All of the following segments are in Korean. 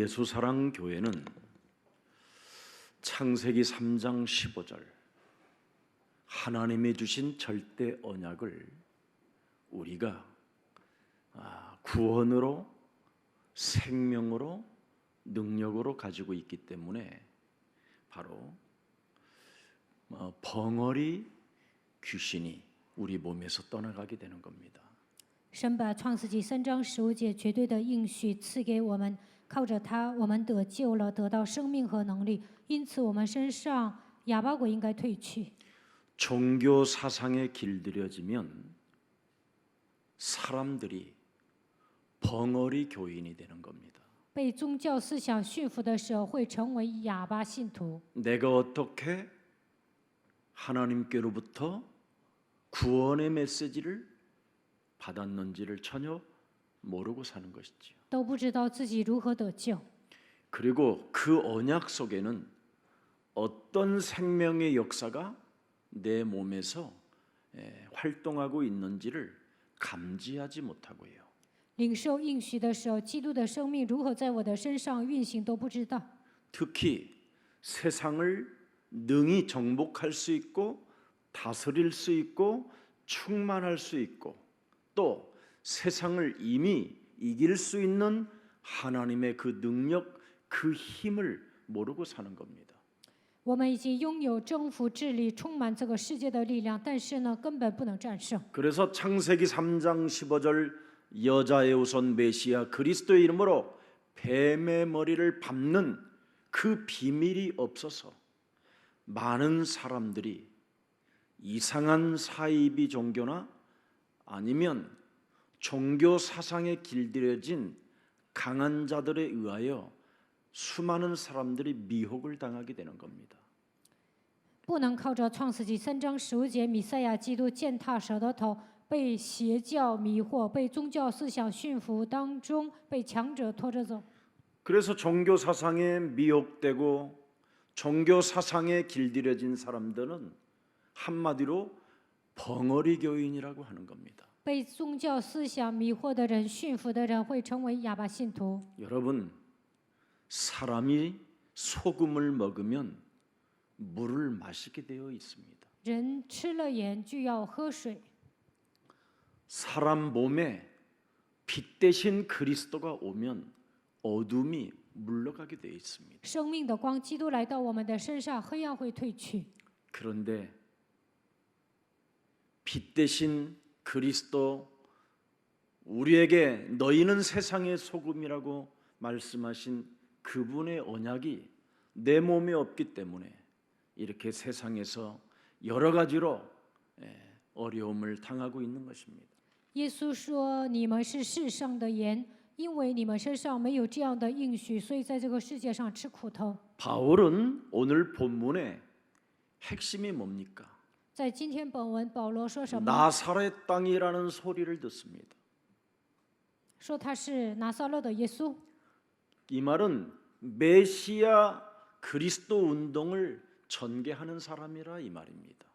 예수사랑교회는 창세기 3장 15절 하나님이 주신 절대 언약을 우리가 구원으로, 생명으로, 능력으로 가지고 있기 때문에 바로 벙어리 귀신이 우리 몸에서 떠나가게 되는 겁니다. 神把创世纪3章15节绝对的应许赐给我们，靠着它，我们得救了，得到生命和能力。因此，我们身上哑巴鬼应该退去。 종교 사상에 길들여지면 사람들이 벙어리 교인이 되는 겁니다. 被宗教思想驯服的时候，会成为哑巴信徒。 내가 어떻게 하나님께로부터 구원의 메시지를 받았는지를 전혀 모르고 사는 것이지요. 都不知道自己如何得救。 그리고 그 언약 속에는 어떤 생명의 역사가 내 몸에서 활동하고 있는지를 감지하지 못하고요. 领受应许的时候，基督的生命如何在我的身上运行都不知道。 특히 세상을 능히 정복할 수 있고 다스릴 수 있고 충만할 수 있고 또 세상을 이미 이길 수 있는 하나님의 그 능력, 그 힘을 모르고 사는 겁니다. 我们已经拥有征服治理、充满这个世界的力量，但是呢，根本不能战胜。 그래서 창세기 3장 15절 여자의 후손 메시아 그리스도의 이름으로 뱀의 머리를 밟는 그 비밀이 없어서 많은 사람들이 이상한 사이비 종교나 아니면 종교 사상에 길들여진 강한 자들에 의하여 수많은 사람들이 미혹을 당하게 되는 겁니다. 不能靠着创世纪3章15节弥赛亚基督践踏蛇的头，被邪教迷惑，被宗教思想驯服当中，被强者拖着走。 그래서 종교 사상에 미혹되고 종교 사상에 길들여진 사람들은 한마디로 벙어리 교인이라고 하는 겁니다. 被宗教思想迷惑的人、驯服的人，会成为哑巴信徒。 여러분, 사람이 소금을 먹으면 물을 마시게 되어 있습니다. 人吃了盐就要喝水， 사람 몸에 빛 대신 그리스도가 오면 어둠이 물러가게 되어 있습니다. 生命的光基督来到我们的身上，黑暗会退去。 그런데 빛 대신 그리스도 우리에게 너희는 세상의 소금이라고 말씀하신 그분의 언약이 내 몸에 없기 때문에 이렇게 세상에서 여러 가지로 어려움을 당하고 있는 것입니다. 耶稣说：“你们是世上的盐，因为你们身上没有这样的应许，所以在这个世界上吃苦头。” 바울은 오늘 본문의 핵심이 뭡니까? 在今天本文，保罗说什么？ 나사렛 땅이라는 소리를 듣습니다. 说他是拿撒勒的耶稣。 이 말은 메시아 그리스도 운동을 전개하는 사람이라 이 말입니다.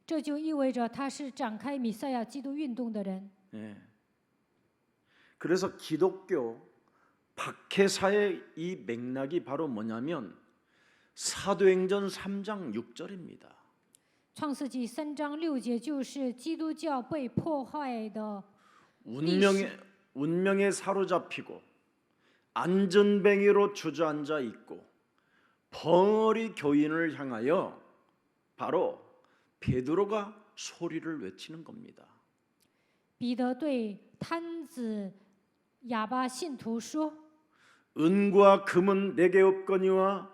这就意味着他是展开弥赛亚基督运动的人。 그래서 기독교 박해사의 이 맥락이 바로 뭐냐면 사도행전 3장 6절입니다. 创世纪3章6节就是基督教被破坏的 운명에 사로잡히고 안전뱅이로 주저앉아 있고 벙어리 교인을 향하여 바로 베드로가 소리를 외치는 겁니다. 彼得对摊子哑巴信徒说： 은과 금은 내게 없거니와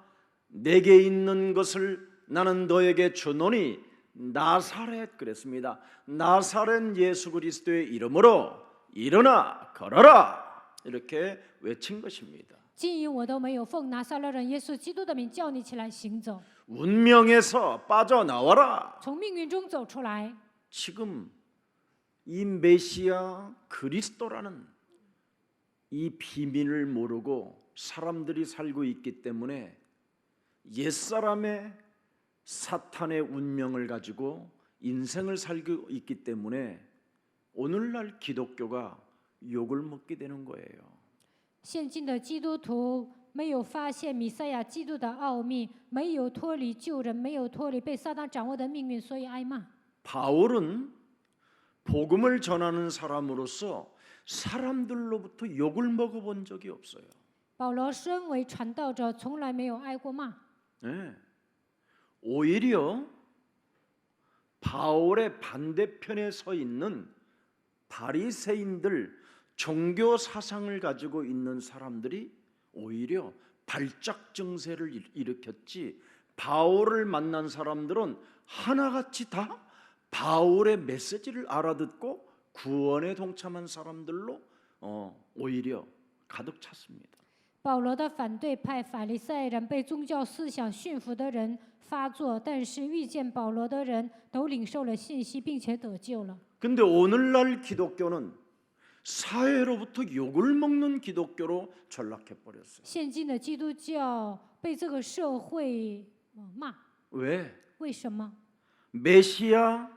내게 있는 것을 나는 너에게 주노니 나사렛 그랬습니다. 나사렛 예수 그리스도의 이름으로 일어나 걸어라 이렇게 외친 것입니다. 金银我都没有，奉拿撒勒人耶稣基督的名叫你起来行走， 운명에서 빠져나와라. 从命运中走出来。 지금 이 메시아 그리스도라는 이 비밀을 모르고 사람들이 살고 있기 때문에 옛사람의 사탄의 운명을 가지고 인생을 살고 있기 때문에 오늘날 기독교가 욕을 먹게 되는 거예요. 现今的基督徒没有发现弥赛亚基督的奥秘，没有脱离旧人，没有脱离被撒旦掌握的命运，所以挨骂。 바울은 복음을 전하는 사람으로서 사람들로부터 욕을 먹어본 적이 없어요. 保罗身为传道者，从来没有挨过骂， 네. 오히려 바울의 반대편에 서 있는 바리새인들, 종교 사상을 가지고 있는 사람들이 오히려 발작 증세를 일으켰지, 바울을 만난 사람들은 하나같이 다 바울의 메시지를 알아듣고 구원에 동참한 사람들로 오히려 가득 찼습니다. 保罗的反对派法利赛人被宗教思想驯服的人发作，但是遇见保罗的人都领受了信息，并且得救了。 근데 오늘날 기독교는 사회로부터 욕을 먹는 기독교로 전락해 버렸어요. 现今的基督教被这个社会骂， 왜? 为什么？ 메시아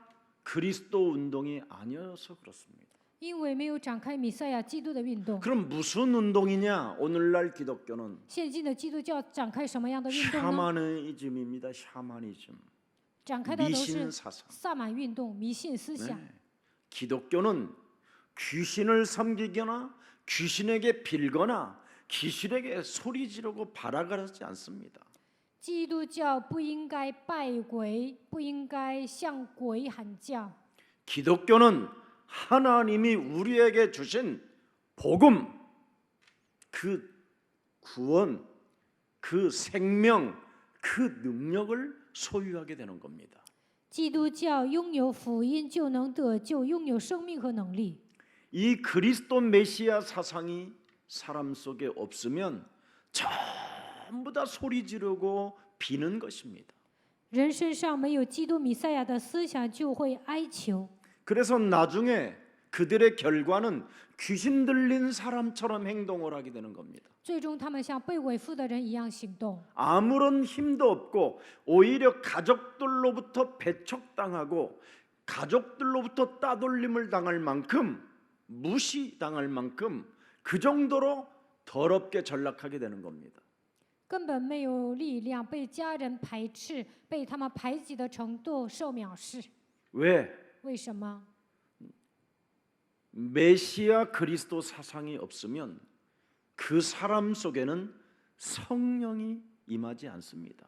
그리스도 운동이 아니어서 그렇습니다. 因为没有展开弥赛亚基督的运动。 그럼 무슨 운동이냐? 오늘날 기독교는 现今的基督教展开什么样的运动呢？ 샤머니즘입니다. 샤머니즘. 展开的都 미신 是 사상. 萨满运动、迷信思想。 네. 기독교는 귀신을 섬기거나 귀신에게 빌거나 귀신에게 소리 지르고 발악하지 않습니다. 基督教不应该拜鬼，不应该向鬼喊叫。 기독교는 하나님이 우리에게 주신 복음, 그 구원, 그 생명, 그 능력을 소유하게 되는 겁니다. 基督教拥有福音就能得救，拥有生命和能力。 이 그리스도 메시아 사상이 사람 속에 없으면 전부 다 소리 지르고 비는 것입니다. 人身上没有基督弥赛亚的思想，就会哀求。 그래서 나중에 그들의 결과는 귀신 들린 사람처럼 행동을 하게 되는 겁니다. 最终，他们像被伪附的人一样行动， 아무런 힘도 없고 오히려 가족들로부터 배척당하고 가족들로부터 따돌림을 당할 만큼, 무시당할 만큼 그 정도로 더럽게 전락하게 되는 겁니다. 根本没有力量，被家人排斥，被他们排挤的程度受藐视。 왜? 为什么？ 메시아 그리스도 사상이 없으면 그 사람 속에는 성령이 임하지 않습니다.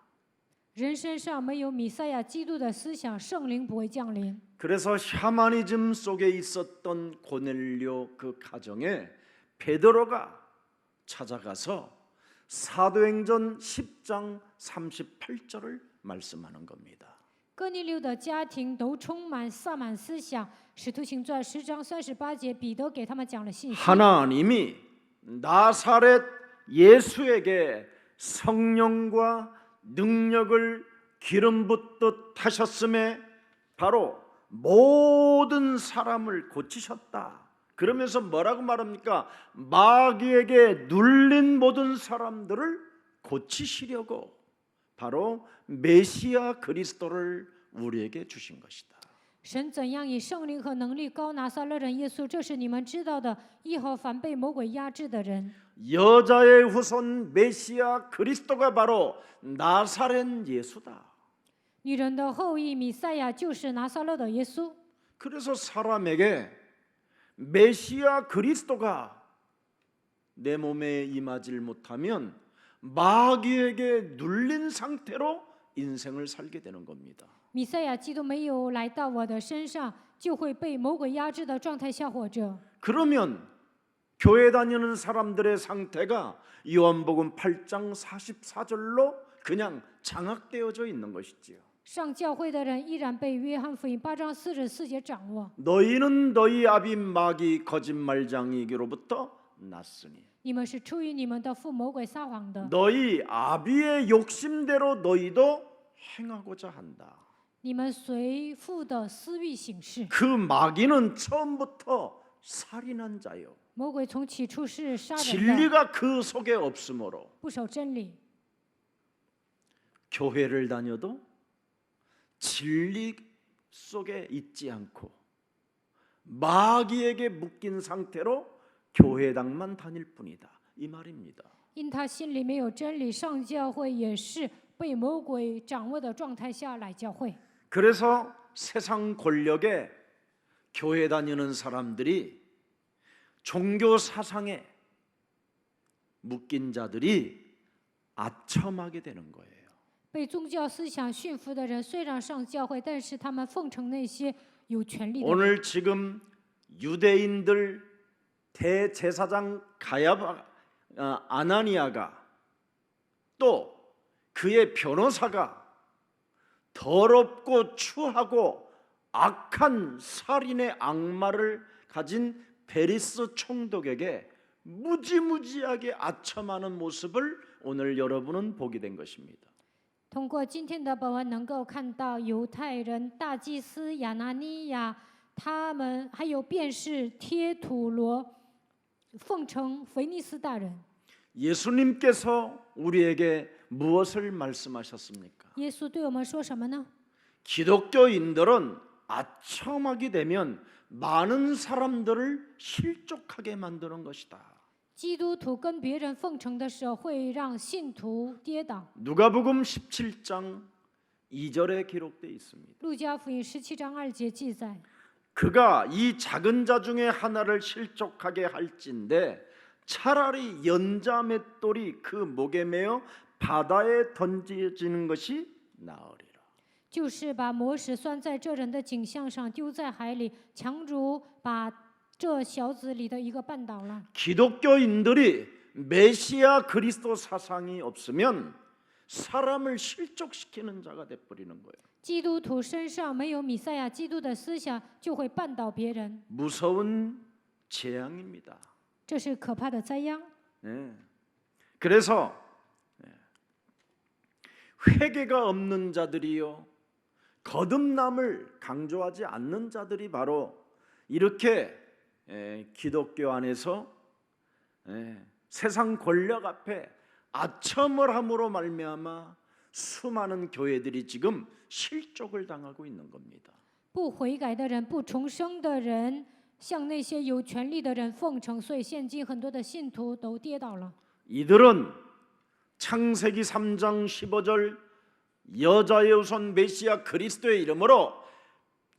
人身上没有弥赛亚基督的思想，圣灵不会降临。 그래서 샤머니즘 속에 있었던 고넬료 그 가정에 베드로가 찾아가서 사도행전 10장 38절을 말씀하는 겁니다. 哥尼流的家庭都充满萨满思想，《使徒行传》10章38节，彼得给他们讲了信息。 하나님이 나사렛 예수에게 성령과 능력을 기름 붓듯 하셨음에 바로 모든 사람을 고치셨다. 그러면서 뭐라고 말합니까? 마귀에게 눌린 모든 사람들을 고치시려고 바로 메시아 그리스도를 우리에게 주신 것이다. 神怎样以圣灵和能力高拿撒勒人耶稣，这是你们知道的，医好凡被魔鬼压制的人。 여자의 후손 메시아 그리스도가 바로 나사렛 예수다. 女人的后裔弥赛亚就是拿撒勒的耶稣。 그래서 사람에게 메시아 그리스도가 내 몸에 임하지 못하면 마귀에게 눌린 상태로 인생을 살게 되는 겁니다. 弥赛亚基督没有来到我的身上，就会被魔鬼压制的状态下活着。 그러면 교회 다니는 사람들의 상태가 요한복음 8장 44절로 그냥 장악되어져 있는 것이지요. 上教会的人依然被约翰福音8章44节掌握。 너희는 너희 아비 마귀 거짓말장이기로부터 났으니 你们是出于你们的父魔鬼撒谎的， 너희 아비의 욕심대로 너희도 행하고자 한다. 你们随父的私欲行事。 그 마귀는 처음부터 살인한 자요. 魔鬼从起初是杀人的， 진리가 그 속에 없으므로 不守真理。 교회를 다녀도 진리 속에 있지 않고 마귀에게 묶인 상태로 교회당만 다닐 뿐이다. 이 말입니다. 因他心里没有真理，上教会也是被魔鬼掌握的状态下来教会。 그래서 세상 권력에 교회 다니는 사람들이 종교 사상에 묶인 자들이 아첨하게 되는 거예요. 被宗教思想驯服的人虽然上教会，但是他们奉承那些有权力的人。 오늘 지금 유대인들 대제사장 아나니아가 또 그의 변호사가 더럽고 추하고 악한 살인의 악마를 가진 베리스 총독에게 무지무지하게 아첨하는 모습을 오늘 여러분은 보게 된 것입니다. 通过今天的本文，能够看到犹太人大祭司亚拿尼亚，他们还有便是贴土罗，奉承腓尼斯大人。 예수님께서 우리에게 무엇을 말씀하셨습니까? 耶稣对我们说什么呢？ 기독교인들은 아첨하게 되면 많은 사람들을 실족하게 만드는 것이다. 基督徒跟别人奉承的时候，会让信徒跌倒。 누가복음 17장 2절에 기록되어 있습니다. 路加福音17章2节记载， 그가 이 작은 자 중에 하나를 실족하게 할진대 차라리 연자 맷돌이 그 목에 매어 바다에 던져지는 것이 나으리라. 就是把磨石拴在这人的颈项上，丢在海里，强如把这小子里的一个绊倒了。 기독교인들이 메시아 그리스도 사상이 없으면 사람을 실족시키는 자가 돼버리는 거예요. 基督徒身上没有米赛亚基督的思想，就会绊倒别人， 무서운 재앙입니다. 这是可怕的灾殃。 네. 그래서 회개가 없는 자들이요 거듭남을 강조하지 않는 자들이 바로 이렇게 기독교 안에서 세상 권력 앞에 아첨을 함으로 말미암아 수많은 교회들이 지금 실족을 당하고 있는 겁니다. 不悔改的人，不重生的人，向那些有权力的人奉承，所以现今很多的信徒都跌倒了。 이들은 창세기 3장 15절 여자의 우선 메시아 그리스도의 이름으로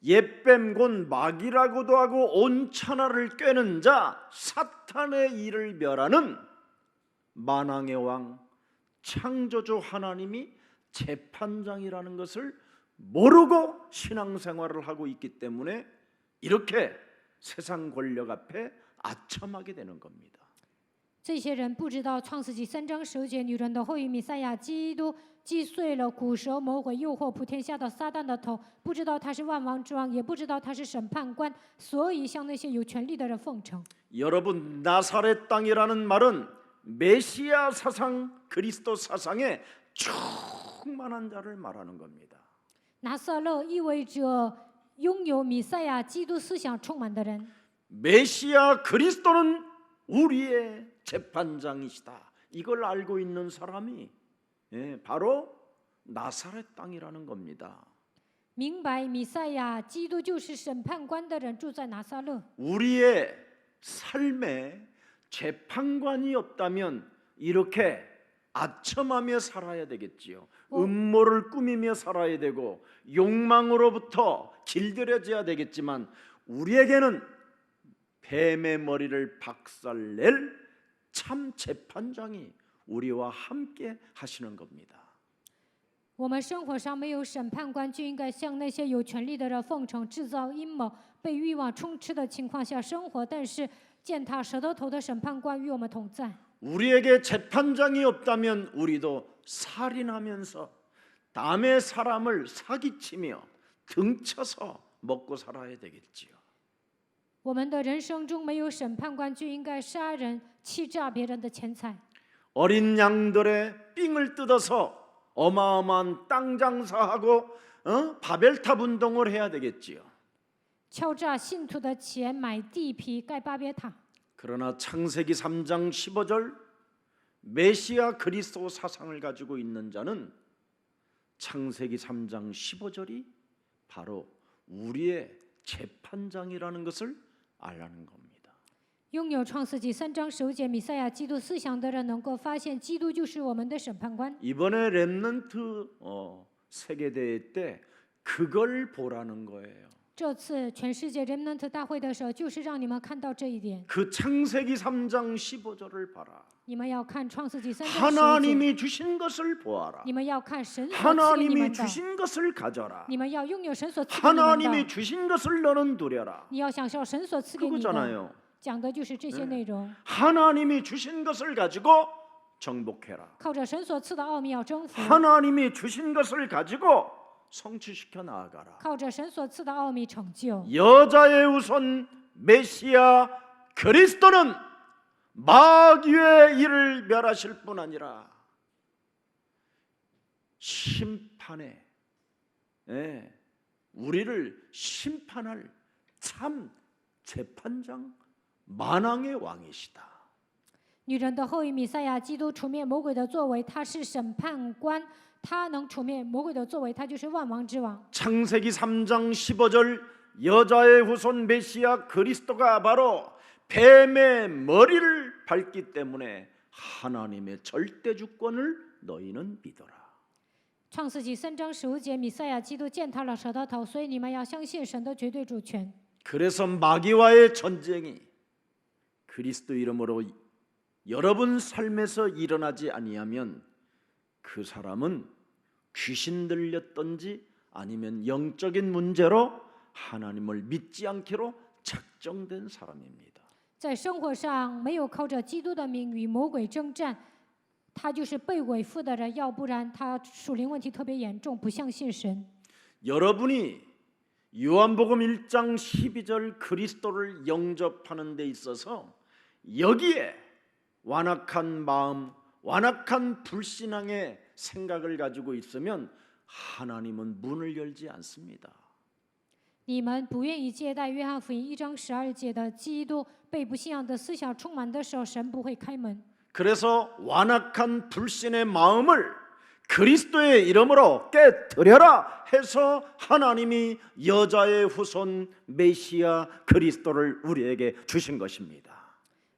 옛뱀 곧 마귀라고도 하고 온 천하를 꿰는 자 사탄의 일을 멸하는 만왕의 왕 창조주 하나님이 재판장이라는 것을 모르고 신앙생활을 하고 있기 때문에 이렇게 세상 권력 앞에 아첨하게 되는 겁니다. 这些人不知道创世纪3章15节，女人的后裔弥赛亚基督击碎了古蛇魔鬼诱惑普天下的撒旦的头，不知道他是万王之王，也不知道他是审判官，所以向那些有权力的人奉承。 여러분 나사렛 땅이라는 말은 메시아 사상 그리스도 사상에 충만한 자를 말하는 겁니다. 拿撒勒意味着拥有弥赛亚基督思想充满的人。 메시아 그리스도는 우리의 재판장이시다. 이걸 알고 있는 사람이 바로 나사렛 땅이라는 겁니다. 明白弥赛亚基督就是审判官的人住在拿撒勒。 우리의 삶에 재판관이 없다면 이렇게 아첨하며 살아야 되겠지요. 음모를 꾸미며 살아야 되고 욕망으로부터 길들여져야 되겠지만 우리에게는 뱀의 머리를 박살낼 참 재판장이 우리와 함께 하시는 겁니다. 我们生活上没有审判官，就应该向那些有权力的人奉承，制造阴谋，被欲望充斥的情况下生活。但是践踏蛇的头的审判官与我们同在。 우리에게 재판장이 없다면 우리도 살인하면서 남의 사람을 사기치며 등쳐서 먹고 살아야 되겠지요. 我们的人生中没有审判官，就应该杀人、欺诈别人的钱财。 어린 양들의 삥을 뜯어서 어마어마한 땅 장사하고 바벨탑 운동을 해야 되겠지요. 敲诈信徒的钱买地皮盖巴别塔。 그러나 창세기 3장 15절 메시아 그리스도 사상을 가지고 있는 자는 창세기 3장 15절이 바로 우리의 재판장이라는 것을 알라는 겁니다. 拥有创世纪3章首节弥赛亚基督思想的人，能够发现基督就是我们的审判官。 이번에 렘넌트 세계대회 때 그걸 보라는 거예요. 这次全世界 Remnant 大会的时候，就是让你们看到这一点。 그 창세기 3장 15절을 봐라. 你们要看创世纪3章10节， 하나님이 주신 것을 보아라. 你们要看神所赐给你 하나님이 们的， 주신 것을 가져라. 你们要拥有神所赐给你们 하나님이 的， 주신 것을 너는 누려라. 你要享受神所赐给你的。 그거잖아요. 讲的就是这些内容。 하나님이 주신 것을 가지고 정복해라. 靠着神所赐的奥秘要征服， 하나님이 주신 것을 가지고 성취시켜 나아가라. 靠着神所赐的奥秘成就。 여자의 우선 메시아 그리스도는 마귀의 일을 멸하실 뿐 아니라 심판에 우리를 심판할 참 재판장 만왕의 왕이시다. 女人的后裔弥赛亚基督除灭魔鬼的作为，他是审判官，他能除灭魔鬼的作为，他就是万王之王。 창세기 3장 15절 여자의 후손 메시아 그리스도가 바로 뱀의 머리를 밟기 때문에 하나님의 절대 주권을 너희는 믿어라. 创世纪3章15节，弥赛亚基督践踏了蛇的头，所以你们要相信神的绝对主权。 그래서 마귀와의 전쟁이 그리스도 이름으로 여러분 삶에서 일어나지 아니하면 그 사람은 귀신 들렸던지 아니면 영적인 문제로 하나님을 믿지 않기로 작정된 사람입니다. 在生活上没有靠着基督的名与魔鬼征战，他就是被鬼附的人，要不然他属灵问题特别严重，不相信神。 여러분이 요한복음 1장 12절 그리스도를 영접하는 데 있어서 여기에 완악한 마음, 완악한 불신앙의 생각을 가지고 있으면 하나님은 문을 열지 않습니다. 你们不愿意接待约翰福音1章12节的基督被不信仰的思想充满的时候，神不会开门。 그래서 완악한 불신의 마음을 그리스도의 이름으로 깨뜨려라 해서 하나님이 여자의 후손 메시아 그리스도를 우리에게 주신 것입니다.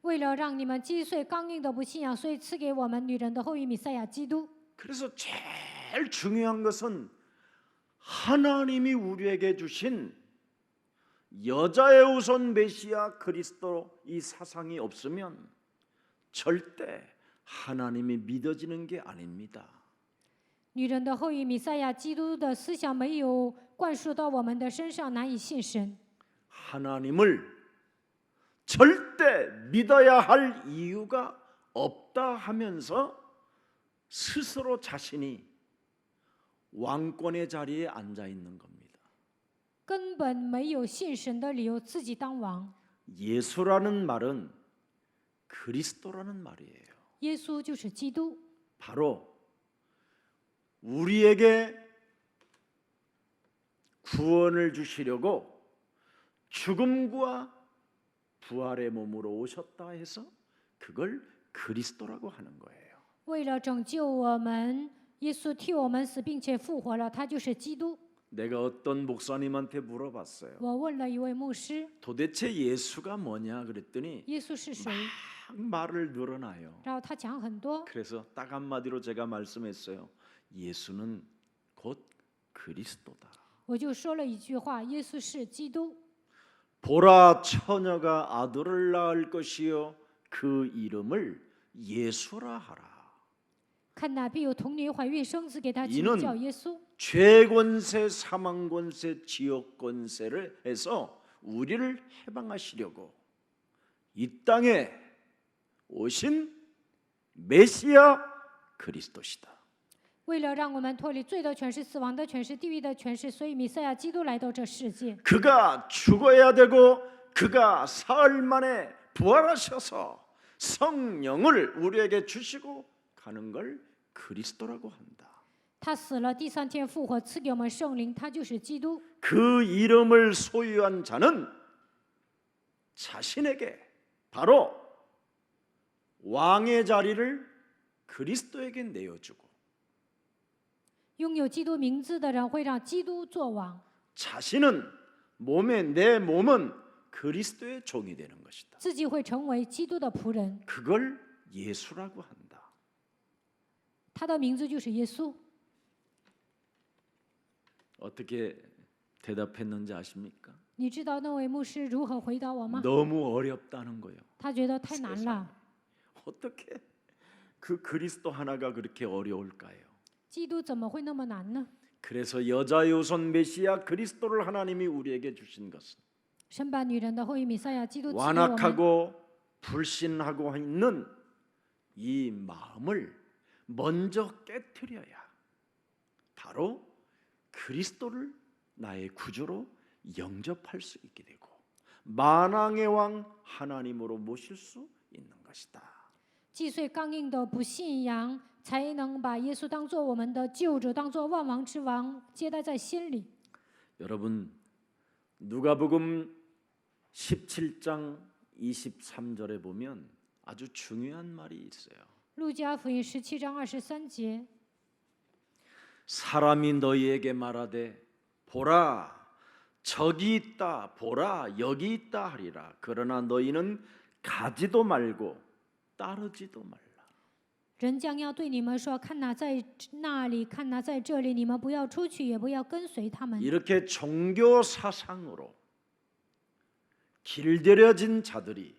为了让你们击碎刚硬的不信仰，所以赐给我们女人的后裔弥赛亚基督。 그래서 제일 중요한 것은 하나님이 우리에게 주신 여자의 후손 메시아 그리스도 이 사상이 없으면 절대 하나님이 믿어지는 게 아닙니다. 女人的后裔弥赛亚基督的思想没有灌输到我们的身上，难以信神。 하나님을 절대 믿어야 할 이유가 없다 하면서 스스로 자신이 왕권의 자리에 앉아 있는 겁니다. 根本没有信神的理由，自己当王。 예수라는 말은 그리스도라는 말이에요. 耶稣就是基督， 바로 우리에게 구원을 주시려고 죽음과 부활의 몸으로 오셨다 해서 그걸 그리스도라고 하는 거예요. 为了拯救我们，耶稣替我们死，并且复活了，他就是基督。 내가 어떤 목사님한테 물어봤어요. 我问了一位牧师， 도대체 예수가 뭐냐 그랬더니 耶稣是谁？ 막 말을 늘어나요. 然后他讲很多， 그래서 딱 한마디로 제가 말씀했어요. 예수는 곧 그리스도다. 我就说了一句话：耶稣是基督。 보라 처녀가 아들을 낳을 것이요 그 이름을 예수라 하라. 看哪必有童女怀孕生子，给他起 이는 名叫耶稣。 죄권세, 사망권세, 지옥권세를 해서 우리를 해방하시려고 이 땅에 오신 메시아 그리스도시다. 为了让我们脱离罪的权势、死亡的权势、地狱的权势，所以弥赛亚基督来到这世界。 그가 죽어야 되고 그가 사흘 만에 부활하셔서 성령을 우리에게 주시고 가는 걸 그리스도라고 한다. 他死了，第3天复活，赐给我们圣灵，他就是基督。 그 이름을 소유한 자는 자신에게 바로 왕의 자리를 그리스도에게 내어주고 拥有基督名字的人会让基督做王， 자신은 내 몸은 그리스도의 종이 되는 것이다. 自己会成为基督的仆人。 그걸 예수라고 한다. 他的名字就是耶稣。 어떻게 대답했는지 아십니까? 你知道那位牧师如何回答我吗？ 너무 어렵다는 거예요. 他觉得太难了。 어떻게 그 그리스도 하나가 그렇게 어려울까요? 基督怎么会那么难呢？ 그래서 여자의 후손 메시아 그리스도를 하나님이 우리에게 주신 것은 生版女人的后裔弥赛亚基督赐给我们， 완악하고 불신하고 있는 이 마음을 먼저 깨트려야 바로 그리스도를 나의 구주로 영접할 수 있게 되고 만왕의 왕 하나님으로 모실 수 있는 것이다. 击碎刚硬的不信仰，才能把耶稣当作我们的救主，当作万王之王，接待在心里。 여러분 누가복음 17장 23절에 보면 아주 중요한 말이 있어요. 路加福音17章23节， 사람이 너희에게 말하되 보라 저기 있다 보라 여기 있다 하리라. 그러나 너희는 가지도 말고 따르지도 말라. 人将要对你们说：“看哪，在那里；看哪，在这里。你们不要出去，也不要跟随他们。” 이렇게 종교 사상으로 길들여진 자들이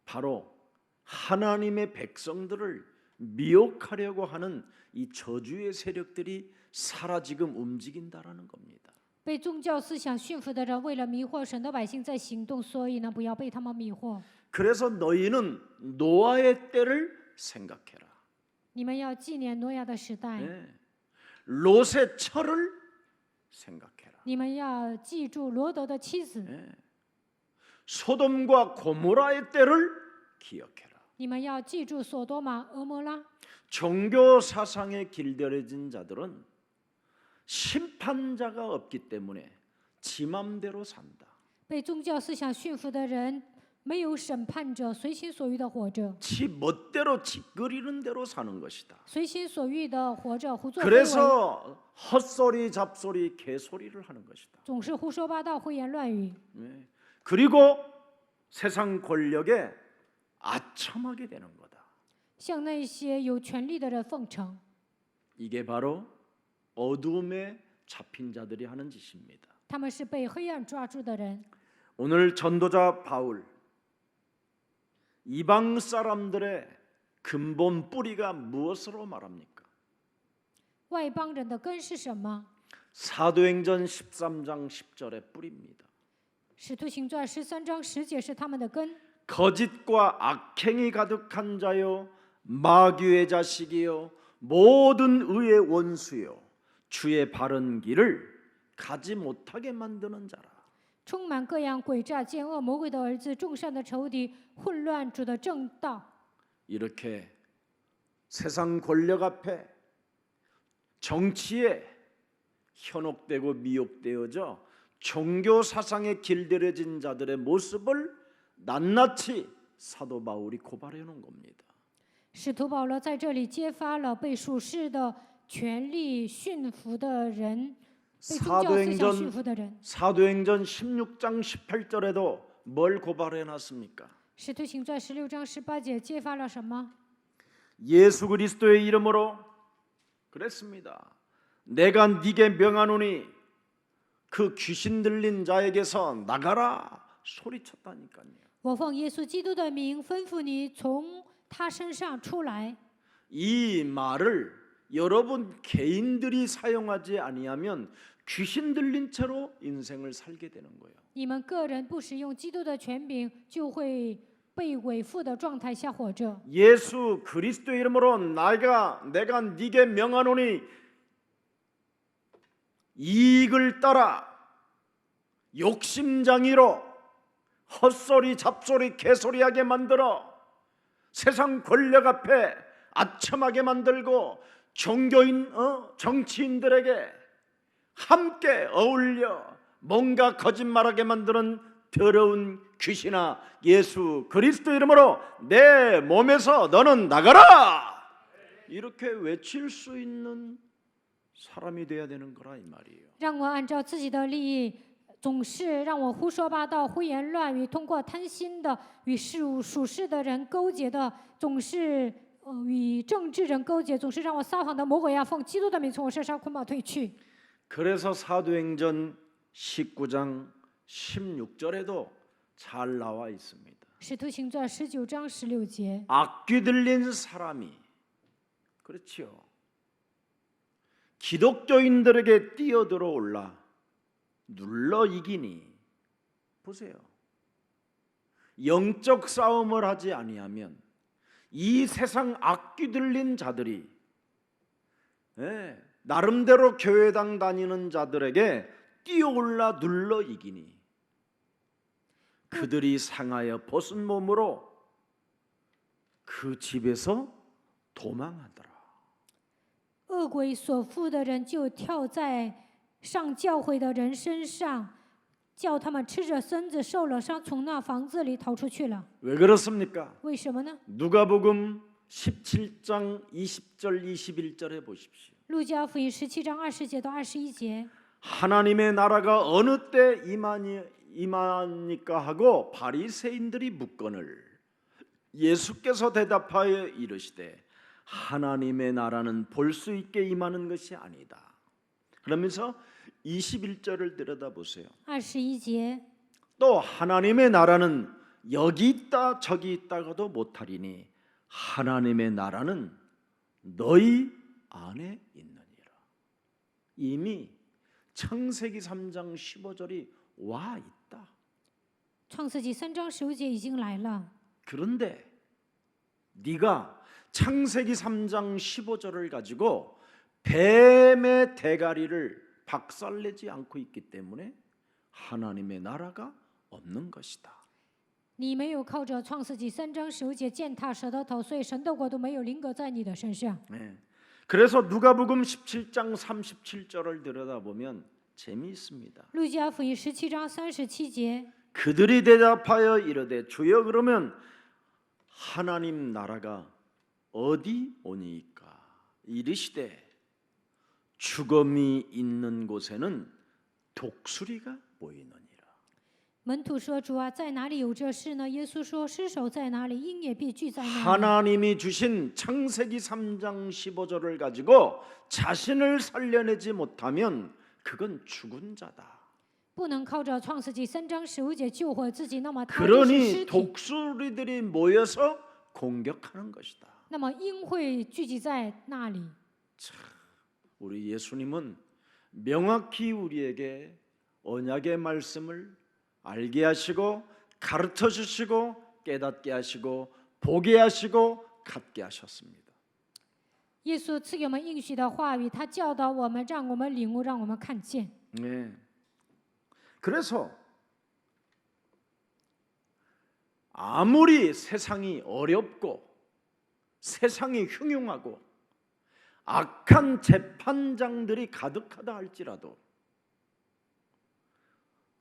바로 하나님의 백성들을 미혹하려고 하는 이 저주의 세력들이 살아 지금 움직인다라는 겁니다. 被宗教思想驯服的人，为了迷惑神的百姓在行动，所以呢，不要被他们迷惑。 그래서 너희는 노아의 때를 생각해라. 你们要纪念挪亚的时代， 롯의 철을 생각해라. 你们要记住罗德的妻子， 소돔과 고모라의 때를 기억해라. 你们要记住索多玛、俄摩拉。 종교 사상에 길들여진 자들은 심판자가 없기 때문에 지 맘대로 산다. 被宗教思想驯服的人，没有审判者，随心所欲的活着， 지 멋대로 짓거리는 대로 사는 것이다. 随心所欲的活着，胡作非为， 그래서 헛소리, 잡소리, 개소리를 하는 것이다. 总是胡说八道、胡言乱语， 그리고 세상 권력에 아첨하게 되는 거다. 向那些有权力的人奉承。 이게 바로 어둠에 잡힌 자들이 하는 짓입니다. 他们是被黑暗抓住的人。 오늘 전도자 바울 이방 사람들의 근본 뿌리가 무엇으로 말합니까? 外邦人的根是什么？ 사도행전 13장 10절의 뿌리입니다. 使徒行传13章10节是他们的根。 거짓과 악행이 가득한 자요 마귀의 자식이요 모든 의의 원수요 주의 바른 길을 가지 못하게 만드는 자라. 充满各样诡诈、奸恶、魔鬼的儿子，众善的仇敌，混乱主的正道。 이렇게 세상 권력 앞에 정치에 현혹되고 미혹되어져 종교 사상에 길들여진 자들의 모습을 낱낱이 사도 바울이 고발해 놓은 겁니다. 使徒保罗在这里揭发了被属世的权力驯服的人，被宗教思想驯服的人。 사도행전 16장 18절에도 뭘 고발해 놨습니까? 使徒行传16章18节揭发了什么？ 예수 그리스도의 이름으로 그랬습니다. 내가 네게 명하노니 그 귀신 들린 자에게서 나가라 소리쳤다니까요. 我奉耶稣基督的名吩咐你从他身上出来。 이 말을 여러분 개인들이 사용하지 아니하면 귀신 들린 채로 인생을 살게 되는 거예요. 你们个人不使用基督的权柄，就会被伪父的状态下活着。 예수 그리스도의 이름으로 내가 네게 명하노니 이익을 따라 욕심장이로 헛소리 잡소리 개소리하게 만들어 세상 권력 앞에 아첨하게 만들고 종교인 정치인들에게 함께 어울려 뭔가 거짓말하게 만드는 더러운 귀신아 예수 그리스도 이름으로 내 몸에서 너는 나가라 이렇게 외칠 수 있는 사람이 돼야 되는 거라 이 말이에요. 让我按照自己的利益总是让我胡说八道、胡言乱语，通过贪心的与属世的人勾结的，总是与政治人勾结，总是让我撒谎的魔鬼啊，奉基督的名从我身上捆绑退去。 그래서 사도행전 19장 16절에도 잘 나와 있습니다. 使徒行传19章16节， 악귀 들린 사람이 그렇지요. 기독교인들에게 뛰어들어 올라 눌러 이기니 보세요. 영적 싸움을 하지 아니하면 이 세상 악귀 들린 자들이 나름대로 교회당 다니는 자들에게 뛰어올라 눌러 이기니 그들이 상하여 벗은 몸으로 그 집에서 도망하더라. 恶鬼所附的人就跳在上教会的人身上，叫他们吃着身子受了伤，从那房子里逃出去了。 왜 그렇습니까? 为什么呢？ 누가복음 17장 20절 21절에 보십시오. 路加福音17章20节到21节， 하나님의 나라가 어느 때 임하니까 하고 바리새인들이 묻거늘 예수께서 대답하여 이르시되 하나님의 나라는 볼 수 있게 임하는 것이 아니다. 그러면서 21절을 들여다보세요. 21节， 또 하나님의 나라는 여기 있다 저기 있다가도 못하리니 하나님의 나라는 너희 안에 있느니라. 이미 창세기 3장 15절이 와 있다. 创世纪3章15节已经来了。 그런데 네가 창세기 3장 15절을 가지고 뱀의 대가리를 박살내지 않고 있기 때문에 하나님의 나라가 없는 것이다. 你没有靠着创世纪3章15节践踏蛇的头，所以神的国度没有临格在你的身上。 네. 그래서 누가복음 17장 37절을 들여다보면 재미있습니다. 路加福音17章37节， 그들이 대답하여 이르되 주여 그러면 하나님 나라가 어디 오니까 이르시되 죽음이 있는 곳에는 독수리가 보이느니라. 门徒说：“主啊，在哪里有这事呢？”耶稣说：“尸首在哪里，鹰也必聚在那里。” 하나님이 주신 창세기 3장 15절을 가지고 자신을 살려내지 못하면 그건 죽은 자다. 不能靠着创世纪3章15节救活自己，那么他就是尸 그러니 体。 독수리들이 모여서 공격하는 것이다. 那么鹰会聚集在那里。 우리 예수님은 명확히 우리에게 언약의 말씀을 알게 하시고 가르쳐 주시고 깨닫게 하시고 보게 하시고 갖게 하셨습니다. 耶稣赐给我们应许的话语，他教导我们，让我们领悟，让我们看见。 네. 그래서 아무리 세상이 어렵고 세상이 흉흉하고 악한 재판장들이 가득하다 할지라도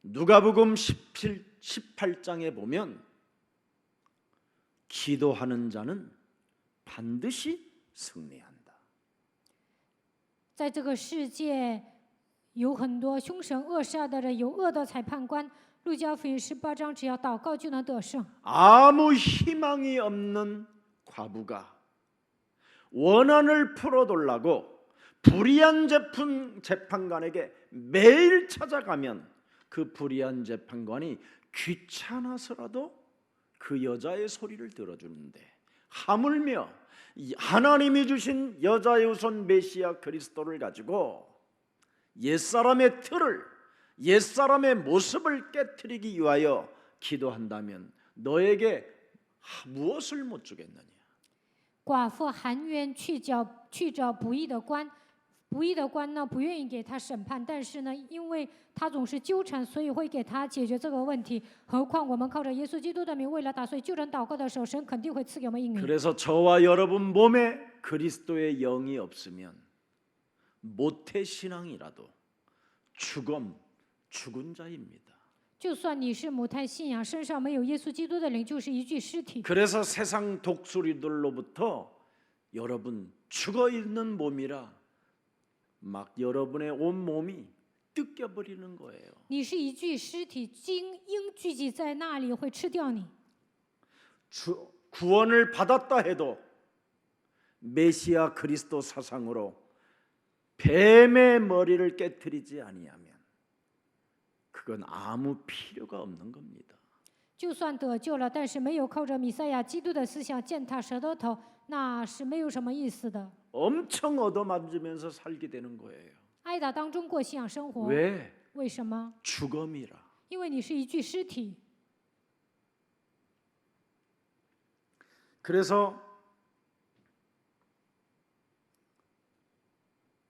누가복음 18장에 보면 기도하는 자는 반드시 승리한다. 在这个世界有很多凶神恶煞的人，有恶的裁判官。路加福音18章，只要祷告就能得胜。 아무 희망이 없는 과부가 원한을 풀어달라고 불의한 재판관에게 매일 찾아가면 그 불의한 재판관이 귀찮아서라도 그 여자의 소리를 들어주는데 하물며 하나님이 주신 여자의 우선 메시아 그리스도를 가지고 옛사람의 틀을 옛사람의 모습을 깨트리기 위하여 기도한다면 너에게 무엇을 못 주겠느냐. 寡妇含冤去找不义的官，不义的官呢不愿意给他审判，但是呢，因为他总是纠缠，所以会给他解决这个问题。何况我们靠着耶稣基督的名，为了打碎旧人祷告的时候，神肯定会赐给我们应允。 그래서 저와 여러분 몸에 그리스도의 영이 없으면 모태 신앙이라도 죽은 자입니다. 就算你是母胎信仰，身上没有耶稣基督的灵，就是一具尸体。 그래서 세상 독수리들로부터 여러분 죽어 있는 몸이라 막 여러분의 온 몸이 뜯겨버리는 거예요. 你是一具尸体，精英聚集在那里会吃掉你。 구원을 받았다 해도 메시아 그리스도 사상으로 뱀의 머리를 깨트리지 아니하면 그건 아무 필요가 없는 겁니다. 就算得救了，但是没有靠着弥赛亚基督的思想践踏蛇的头，那是没有什么意思的。 엄청 얻어맞으면서 살게 되는 거예요. 挨打当中过信仰生活， 왜? 为什么？ 죽음이라. 因为你是一具尸体。 그래서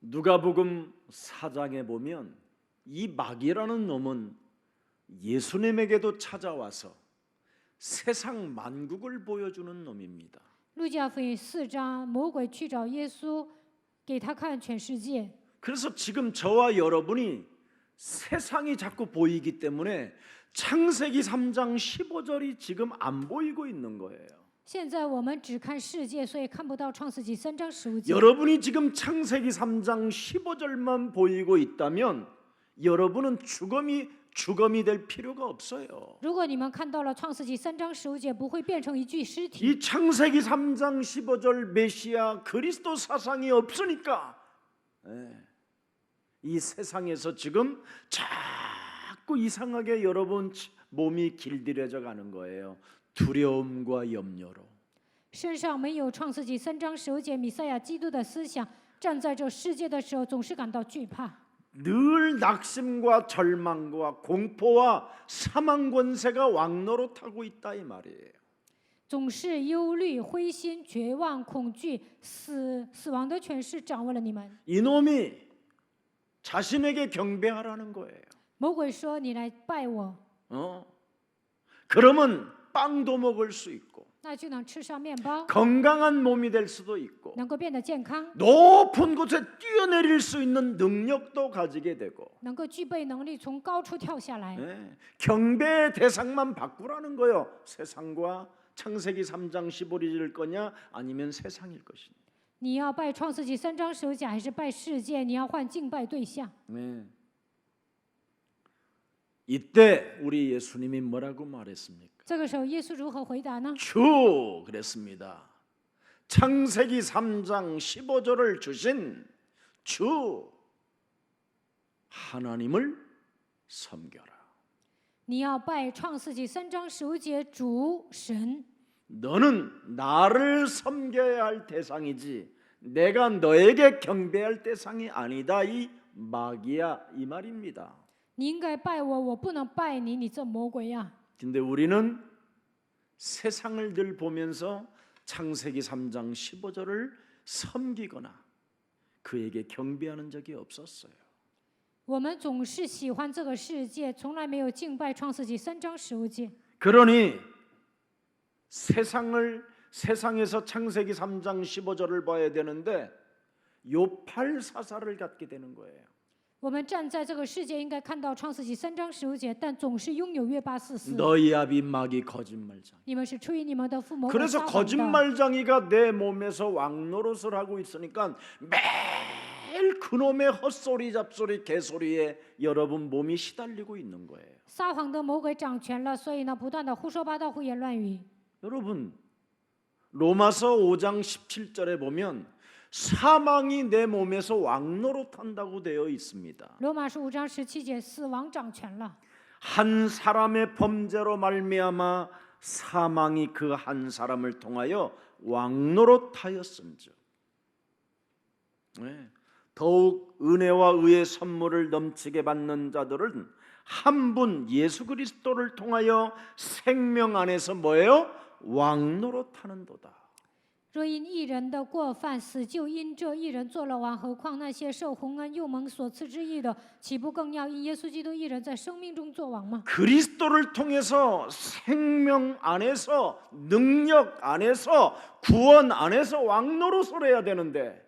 누가복음 4장에 보면 이 마귀라는 놈은 예수님에게도 찾아와서 세상 만국을 보여주는 놈입니다. 路加福音4章，魔鬼去找耶稣，给他看全世界。 그래서 지금 저와 여러분이 세상이 자꾸 보이기 때문에 창세기 3장 15절이 지금 안 보이고 있는 거예요. 现在我们只看世界，所以看不到创世纪3章15节。 여러분이 지금 창세기 3장 15절만 보이고 있다면 여러분은 죽음이 될 필요가 없어요. 如果你们看到了创世纪3章15节，不会变成一具尸体。 이 창세기 3장 15절 메시아 그리스도 사상이 없으니까 이 세상에서 지금 자꾸 이상하게 여러분 몸이 길들여져 가는 거예요. 두려움과 염려로. 身上没有创世纪3章15节弥赛亚基督的思想，站在这世界的时候，总是感到惧怕。 늘 낙심과 절망과 공포와 사망 권세가 왕노릇하고 있다 이 말이에요. 总是忧虑、灰心、绝望、恐惧，死亡的权势掌握了你们。 이놈이 자신에게 경배하라는 거예요. 魔鬼说：“你来拜我， 그러면 빵도 먹을 수 있고 那就能吃上面包， 건강한 몸이 될 수도 있고 能够变得健康， 높은 곳에 뛰어내릴 수 있는 능력도 가지게 되고 能够具备能力从高处跳下来。 경배의 대상만 바꾸라는 거예요. 세상과 창세기 3장 15절일 거냐 아니면 세상일 것이냐. 你要拜创世纪3章15节，还是拜世界？你要换敬拜对象。 이때 우리 예수님이 뭐라고 말했습니까? 这个时候，耶稣如何回答呢？ 주 그랬습니다. 창세기 3장 15절을 주신 주 하나님을 섬겨라. 你要拜创世纪3章15节主神。 너는 나를 섬겨야 할 대상이지 내가 너에게 경배할 대상이 아니다. 이 마귀야 이 말입니다. 你应该拜我，我不能拜你，你这魔鬼呀！ 근데 우리는 세상을 늘 보면서 창세기 3장 15절을 섬기거나 그에게 경배하는 적이 없었어요. 我们总是喜欢这个世界，从来没有敬拜创世纪3章15节。 그러니 세상에서 창세기 3장 15절을 봐야 되는데 요팔 사사를 갖게 되는 거예요. 我们站在这个世界，应该看到创世纪3章15节，但总是拥有约巴四斯。 너희 아비 마귀 거짓말장. 你们是出于你们的父魔鬼 그래서 撒谎的。 거짓말장이가 내 몸에서 왕노릇을 하고 있으니까 매일 그놈의 헛소리 잡소리 개소리에 여러분 몸이 시달리고 있는 거예요. 撒谎的魔鬼掌权了，所以呢，不断的胡说八道、胡言乱语。 여러분 로마서 5장 17절에 보면 사망이 내 몸에서 왕노릇한다고 되어 있습니다. 罗马书5章17节，死亡掌权了。 한 사람의 범죄로 말미암아 사망이 그 한 사람을 통하여 왕노릇하였음즉 더욱 은혜와 의의 선물을 넘치게 받는 자들은 한 분 예수 그리스도를 통하여 생명 안에서 뭐예요? 왕노릇하는도다. 若因一人的过犯死，就因这一人做了王，何况那些受洪恩又蒙所赐之义的，岂不更要因耶稣基督一人在生命中做王吗？ 그리스도를 통해서 생명 안에서 능력 안에서 구원 안에서 왕노릇을 해야 되는데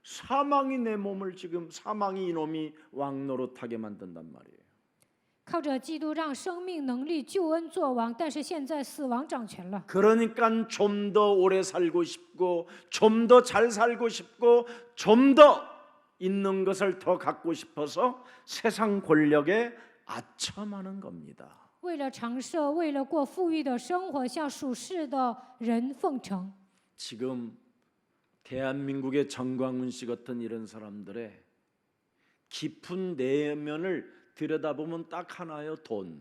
사망이 내 몸을 지금 사망이 이놈이 왕노릇하게 만든단 말이에요. 靠着基督让生命能力救恩做王，但是现在死亡掌权了。 그러니까 좀 더 오래 살고 싶고 좀 더 잘 살고 싶고 좀 더 있는 것을 더 갖고 싶어서 세상 권력에 아첨하는 겁니다. 为了长寿，为了过富裕的生活，向属世的人奉承。 지금 대한민국의 정광훈 씨 같은 이런 사람들의 깊은 내면을 들여다보면 딱 하나요, 돈.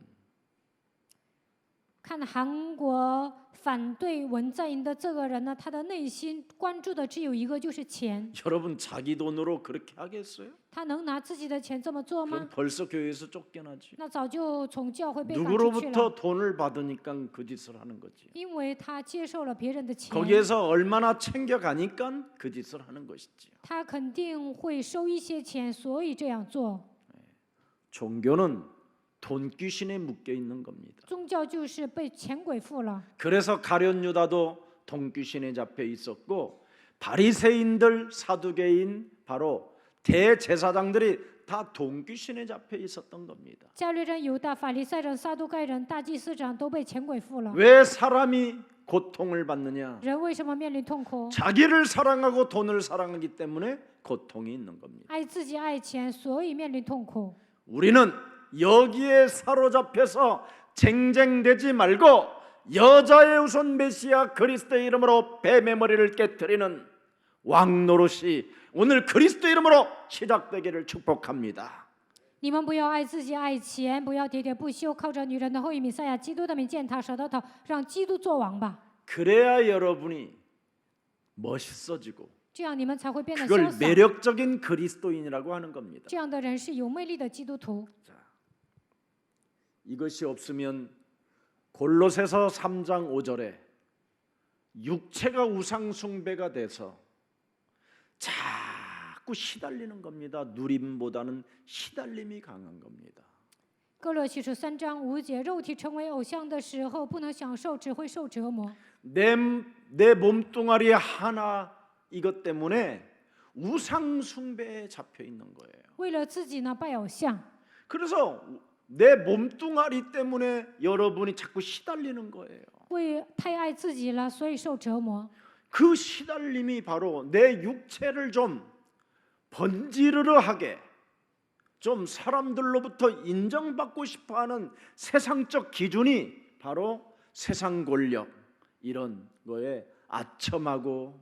看韩国反对文在寅的这个人呢，他的内心关注的只有一个，就是钱。 여러분 자기 돈으로 그렇게 하겠어요? 他能拿自己的钱这么做 그럼 吗？ 벌써 교회에서 쫓겨나지. 那早就从教会被赶出去 누구로부터 了， 돈을 받으니까 그 짓을 하는 거지. 因为他接受了别人的钱， 거기에서 얼마나 챙겨가니까 그 짓을 하는 것이지요. 他肯定会收一些钱，所以这样做。 종교는 돈 귀신에 묶여 있는 겁니다. 宗教就是被钱鬼附了， 그래서 가룟 유다도 돈 귀신에 잡혀 있었고 바리새인들, 사두개인, 바로 대제사장들이 다 돈 귀신에 잡혀 있었던 겁니다. 加略人、犹大、法利赛人、撒都该人、大祭司长都被钱鬼附了。 왜 사람이 고통을 받느냐? 人为什么面临痛苦？ 자기를 사랑하고 돈을 사랑하기 때문에 고통이 있는 겁니다. 爱自己、爱钱，所以面临痛苦。 우리는 여기에 사로잡혀서 쟁쟁대지 말고 여자의 우선 메시아 그리스도의 이름으로 뱀의 머리를 깨뜨리는 왕 노릇이 오늘 그리스도 이름으로 시작되기를 축복합니다. 你们不要爱自己、爱钱，不要喋喋不休，靠着女人的后裔弥赛亚基督的名践踏舌头，让基督做王吧。 그래야 여러분이 멋있어지고 这样你们才会变得潇 그걸 洒。 매력적인 그리스도인이라고 하는 겁니다. 这样的人是有魅力的基督徒。 이것이 없으면 골로새서 3장 5절에 육체가 우상 숭배가 돼서 자꾸 시달리는 겁니다. 누림보다는 시달림이 강한 겁니다. 哥罗西书3章5节，肉体成为偶像的时候，不能享受，只会受折磨。 내 몸뚱아리 하나 이것 때문에 우상 숭배에 잡혀 있는 거예요. 为了自己呢拜偶像， 그래서 내 몸뚱아리 때문에 여러분이 자꾸 시달리는 거예요. 为太爱自己了，所以受折磨。 그 시달림이 바로 내 육체를 좀 번지르르하게 좀 사람들로부터 인정받고 싶어하는 세상적 기준이 바로 세상 권력 이런 거에 아첨하고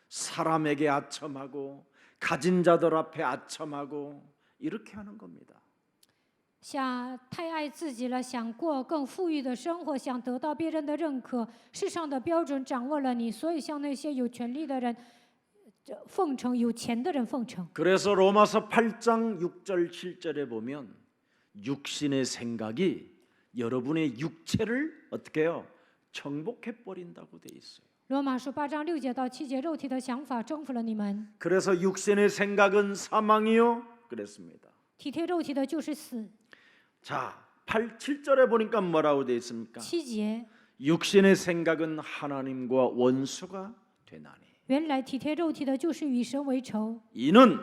사람에게 아첨하고 가진 자들 앞에 아첨하고 이렇게 하는 겁니다. 想太爱自己了，想过更富裕的生活，想得到别人的认可，世上的标准掌握了你，所以向那些有权利的人奉承，有钱的人奉承。 그래서 로마서 8장 6절 7절에 보면 육신의 생각이 여러분의 육체를 어떻게 해요? 정복해 버린다고 돼 있어요. 罗马书8章6节到7节，肉体的想法征服了你们， 그래서 육신의 생각은 사망이요 그랬습니다. 体贴肉体的就是死。 자, 7절에 보니까 뭐라고 돼 있습니까? 7节， 육신의 생각은 하나님과 원수가 되나니 原来体贴肉体的就是与神为仇。 이는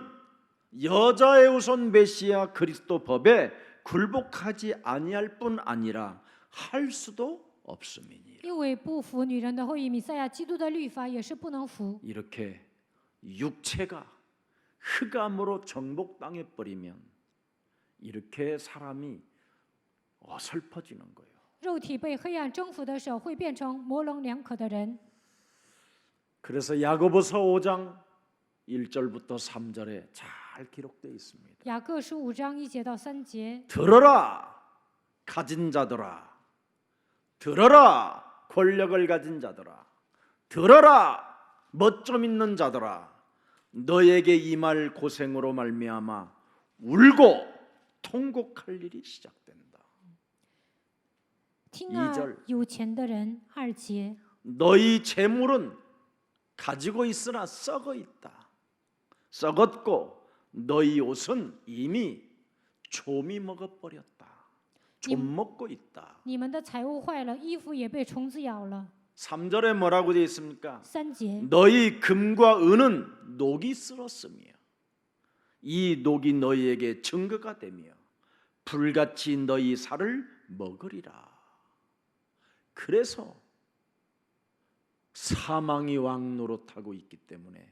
여자의 우선 메시아 그리스도 법에 굴복하지 아니할 뿐 아니라 할 수도 없음이니 因为不服女人的后裔弥赛亚基督的律法，也是不能服。 이렇게 육체가 흑암으로 정복당해 버리면 이렇게 사람이 어설퍼지는 거예요. 肉体被黑暗征服的时候，会变成模棱两可的人。 그래서 야고보서 5장 1절부터 3절에 잘 기록되어 있습니다. 雅各书5章1节到3节， 들어라 가진 자들아 들어라 권력을 가진 자들아 들어라 멋 좀 있는 자들아 너에게 임할 고생으로 말미암아 울고 통곡할 일이 시작된다. 听啊 2절 ，有钱的人，2节， 너희 재물은 가지고 있으나 썩어 있다. 썩었고 너희 옷은 이미 좀이 먹어버렸다. 좀 먹고 있다. 你们的财物坏了，衣服也被虫子咬了。 3절에 뭐라고 되어 있습니까? 3节， 너희 금과 은은 녹이 쓸었으며 이 녹이 너희에게 증거가 되며 불같이 너희 살을 먹으리라. 그래서 사망이 왕노릇하고 있기 때문에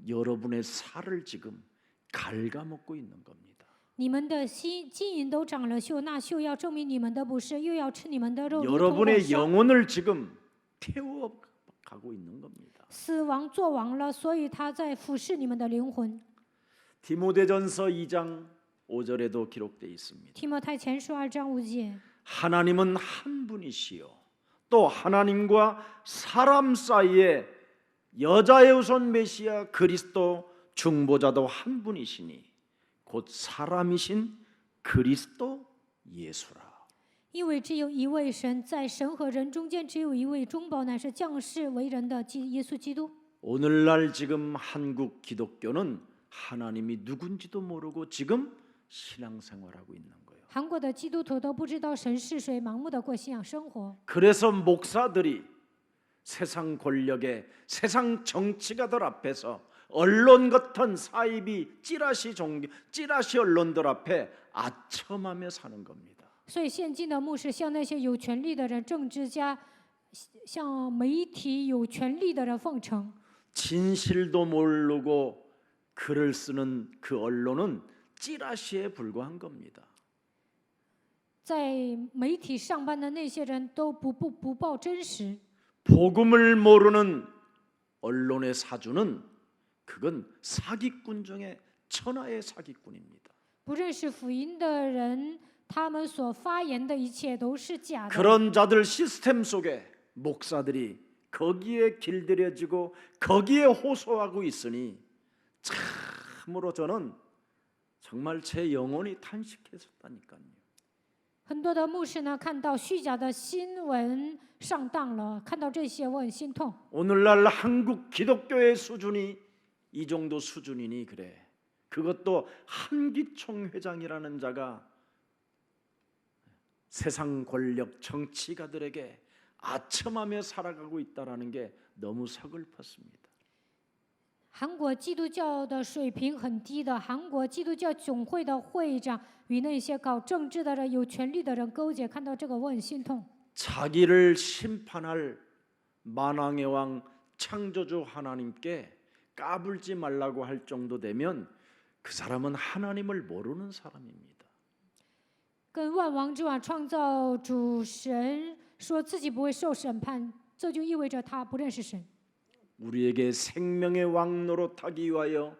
여러분의 살을 지금 갉아먹고 있는 겁니다. 你们的金银都长了锈，那锈要证明你们的不是，又要吃你们的肉，如同火 여러분의 烧。 영혼을 지금 태워가고 있는 겁니다. 死亡做王了，所以他在俯视你们的灵魂。 디모데전서 2장 5절에도 기록되어 있습니다. 提摩太前书2章5节， 하나님은 한 분이시요 또 하나님과 사람 사이에 여자의 우선 메시아 그리스도 중보자도 한 분이시니 곧 사람이신 그리스도 예수라. 因为只有一位神，在神和人中间只有一位中保，乃是降世为人的耶稣基督。 오늘날 지금 한국 기독교는 하나님이 누군지도 모르고 지금 신앙생활하고 있는 거예요. 韩国的基督徒都不知道神是谁，盲目的过信仰生活。 그래서 목사들이 세상 권력의 세상 정치가들 앞에서 언론 같은 사이비 찌라시 언론들 앞에 아첨하며 사는 겁니다. 所以现今的牧师向那些有权力的人、政治家，向媒体有权力的人奉承。 진실도 모르고 글을 쓰는 그 언론은 찌라시에 불과한 겁니다. 在媒体上班的那些人都不报真实。 복음을 모르는 언론의 사주는 그건 사기꾼 중에 천하의 사기꾼입니다. 不认识福音的人，他们所发言的一切都是假的。 그런 자들 시스템 속에 목사들이 거기에 길들여지고 거기에 호소하고 있으니 참으로 저는 정말 제 영혼이 탄식했었다니까요. 很多的牧师呢，看到虚假的新闻上当了，看到这些我很心痛。 오늘날 한국 기독교의 수준이 이 정도 수준이니 그래. 그것도 한기총 회장이라는 자가 세상 권력 정치가들에게 아첨하며 살아가고 있다라는 게 너무 서글펐습니다. 韩国基督教的水平很低的，韩国基督教总会的会长与那些搞政治的人、有权力的人勾结，看到这个我很心痛。 자기를 심판할 만왕의 왕 창조주 하나님께 까불지 말라고 할 정도 되면 그 사람은 하나님을 모르는 사람입니다. 跟万王之王创造主神说自己不会受审判，这就意味着他不认识神。 우리에게 생명의 왕 노릇하기 위하여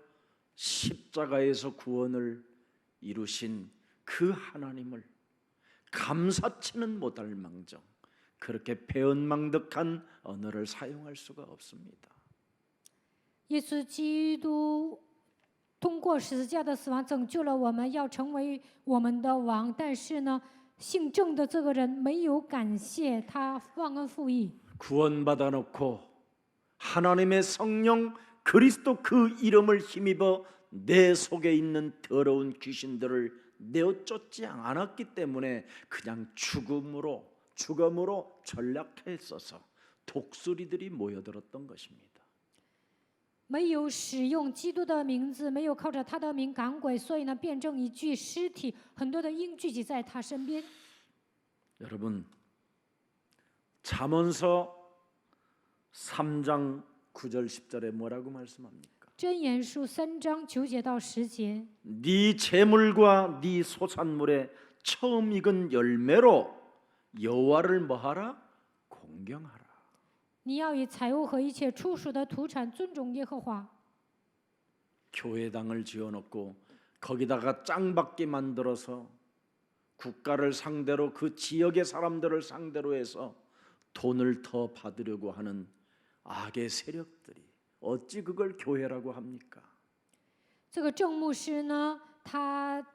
십자가에서 구원을 이루신 그 하나님을 감사치는 못할 망정 그렇게 배은망덕한 언어를 사용할 수가 없습니다. 耶稣基督通过十字架的死亡拯救了我们，要成为我们的王。但是呢，姓郑的这个人没有感谢他，忘恩负义。 구원받아 놓고 하나님의 성령 그리스도 그 이름을 힘입어 내 속에 있는 더러운 귀신들을 내어쫓지 않았기 때문에 그냥 죽음으로 전락했어서 독수리들이 모여들었던 것입니다. 没有使用基督的名字，没有靠着他的名赶鬼，所以呢，变成一具尸体，很多的鹰聚集在他身边。 여러분, 잠언서 3장 9절 10절에 뭐라고 말씀합니까? 箴言书3章9节到10节， 네 재물과 네 소산물의 처음 익은 열매로 여호와를 뭐하라? 공경하라. 你要以财物和一切初熟的土产尊重耶和华。 교회당을 지어놓고 거기다가 짱박게 만들어서 국가를 상대로 그 지역의 사람들을 상대로 해서 돈을 더 받으려고 하는 악의 세력들이 어찌 그걸 교회라고 합니까? 这个郑牧师呢，他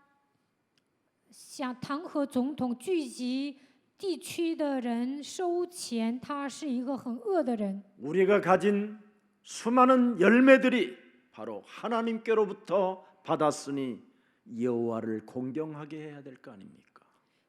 想弹劾总统，聚集地区的人收钱，他是一个很恶的人。 우리가 가진 수많은 열매들이 바로 하나님께로부터 받았으니 여호와를 공경하게 해야 될 거 아닙니까?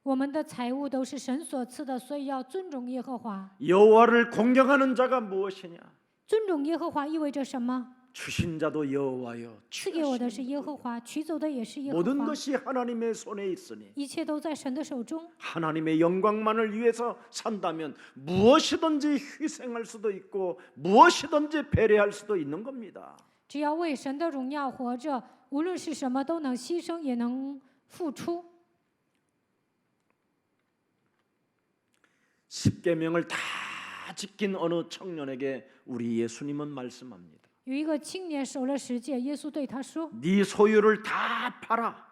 我们的财物都是神所赐的，所以要尊重耶和华。 여호와를 공경하는 자가 무엇이냐? 尊重耶和华意味着什么？ 주신 자도 여호와여, 赐给我的是耶和华，取走的也是耶和 모든 华。 것이 하나님의 손에 있으니 一切都在神的手中。 하나님의 영광만을 위해서 산다면 무엇이든지 희생할 수도 있고 무엇이든지 배려할 수도 있는 겁니다. 只要为神的荣耀活着，无论是什么都能牺牲，也能付出。 십계명을 다 지킨 어느 청년에게 우리 예수님은 말씀합니다. 有一个青年守了10诫，耶稣对他说 네 소유를 다 팔아.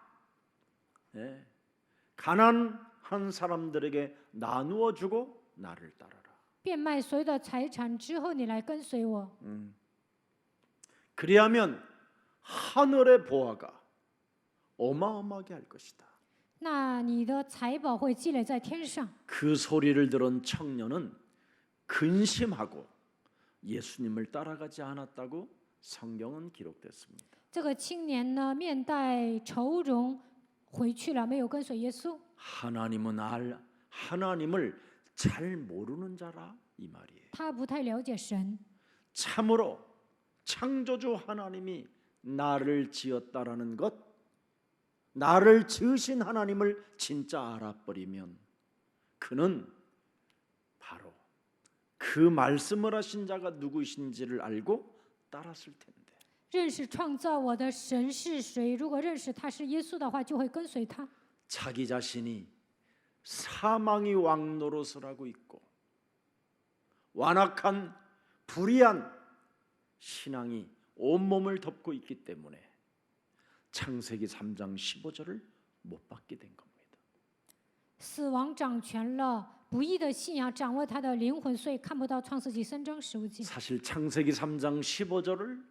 예. 가난한 사람들에게 나누어 주고 나를 따라라. 变卖所有的财产之后，你来跟随我。 그리하면 하늘의 보화가 어마어마하게 할 것이다. 那你的财宝会积累在天上。 그 소리를 들은 청년은 근심하고 예수님을 따라가지 않았다고 성경은 기록됐습니다. 这个青年呢，面带愁容回去了，没有跟随耶稣。 하나님을 잘 모르는 자라 이 말이에요. 他不太了解神。 참으로 창조주 하나님이 나를 지었다라는 것, 나를 지으신 하나님을 진짜 알아버리면 그는 바로 그 말씀을 하신 자가 누구신지를 알고 따랐을 텐데. 认识创造我的神是谁？如果认识他是耶稣的话，就会跟随他。 자기 자신이 사망의 왕노릇을 하고 있고 완악한 불의한 신앙이 온몸을 덮고 있기 때문에 창세기 3장 15절을 못 받게 된 겁니다. 死亡掌权了，不义的信仰掌握他的灵魂，所以看不到创世纪3章15节。 사실 창세기 3장 15절을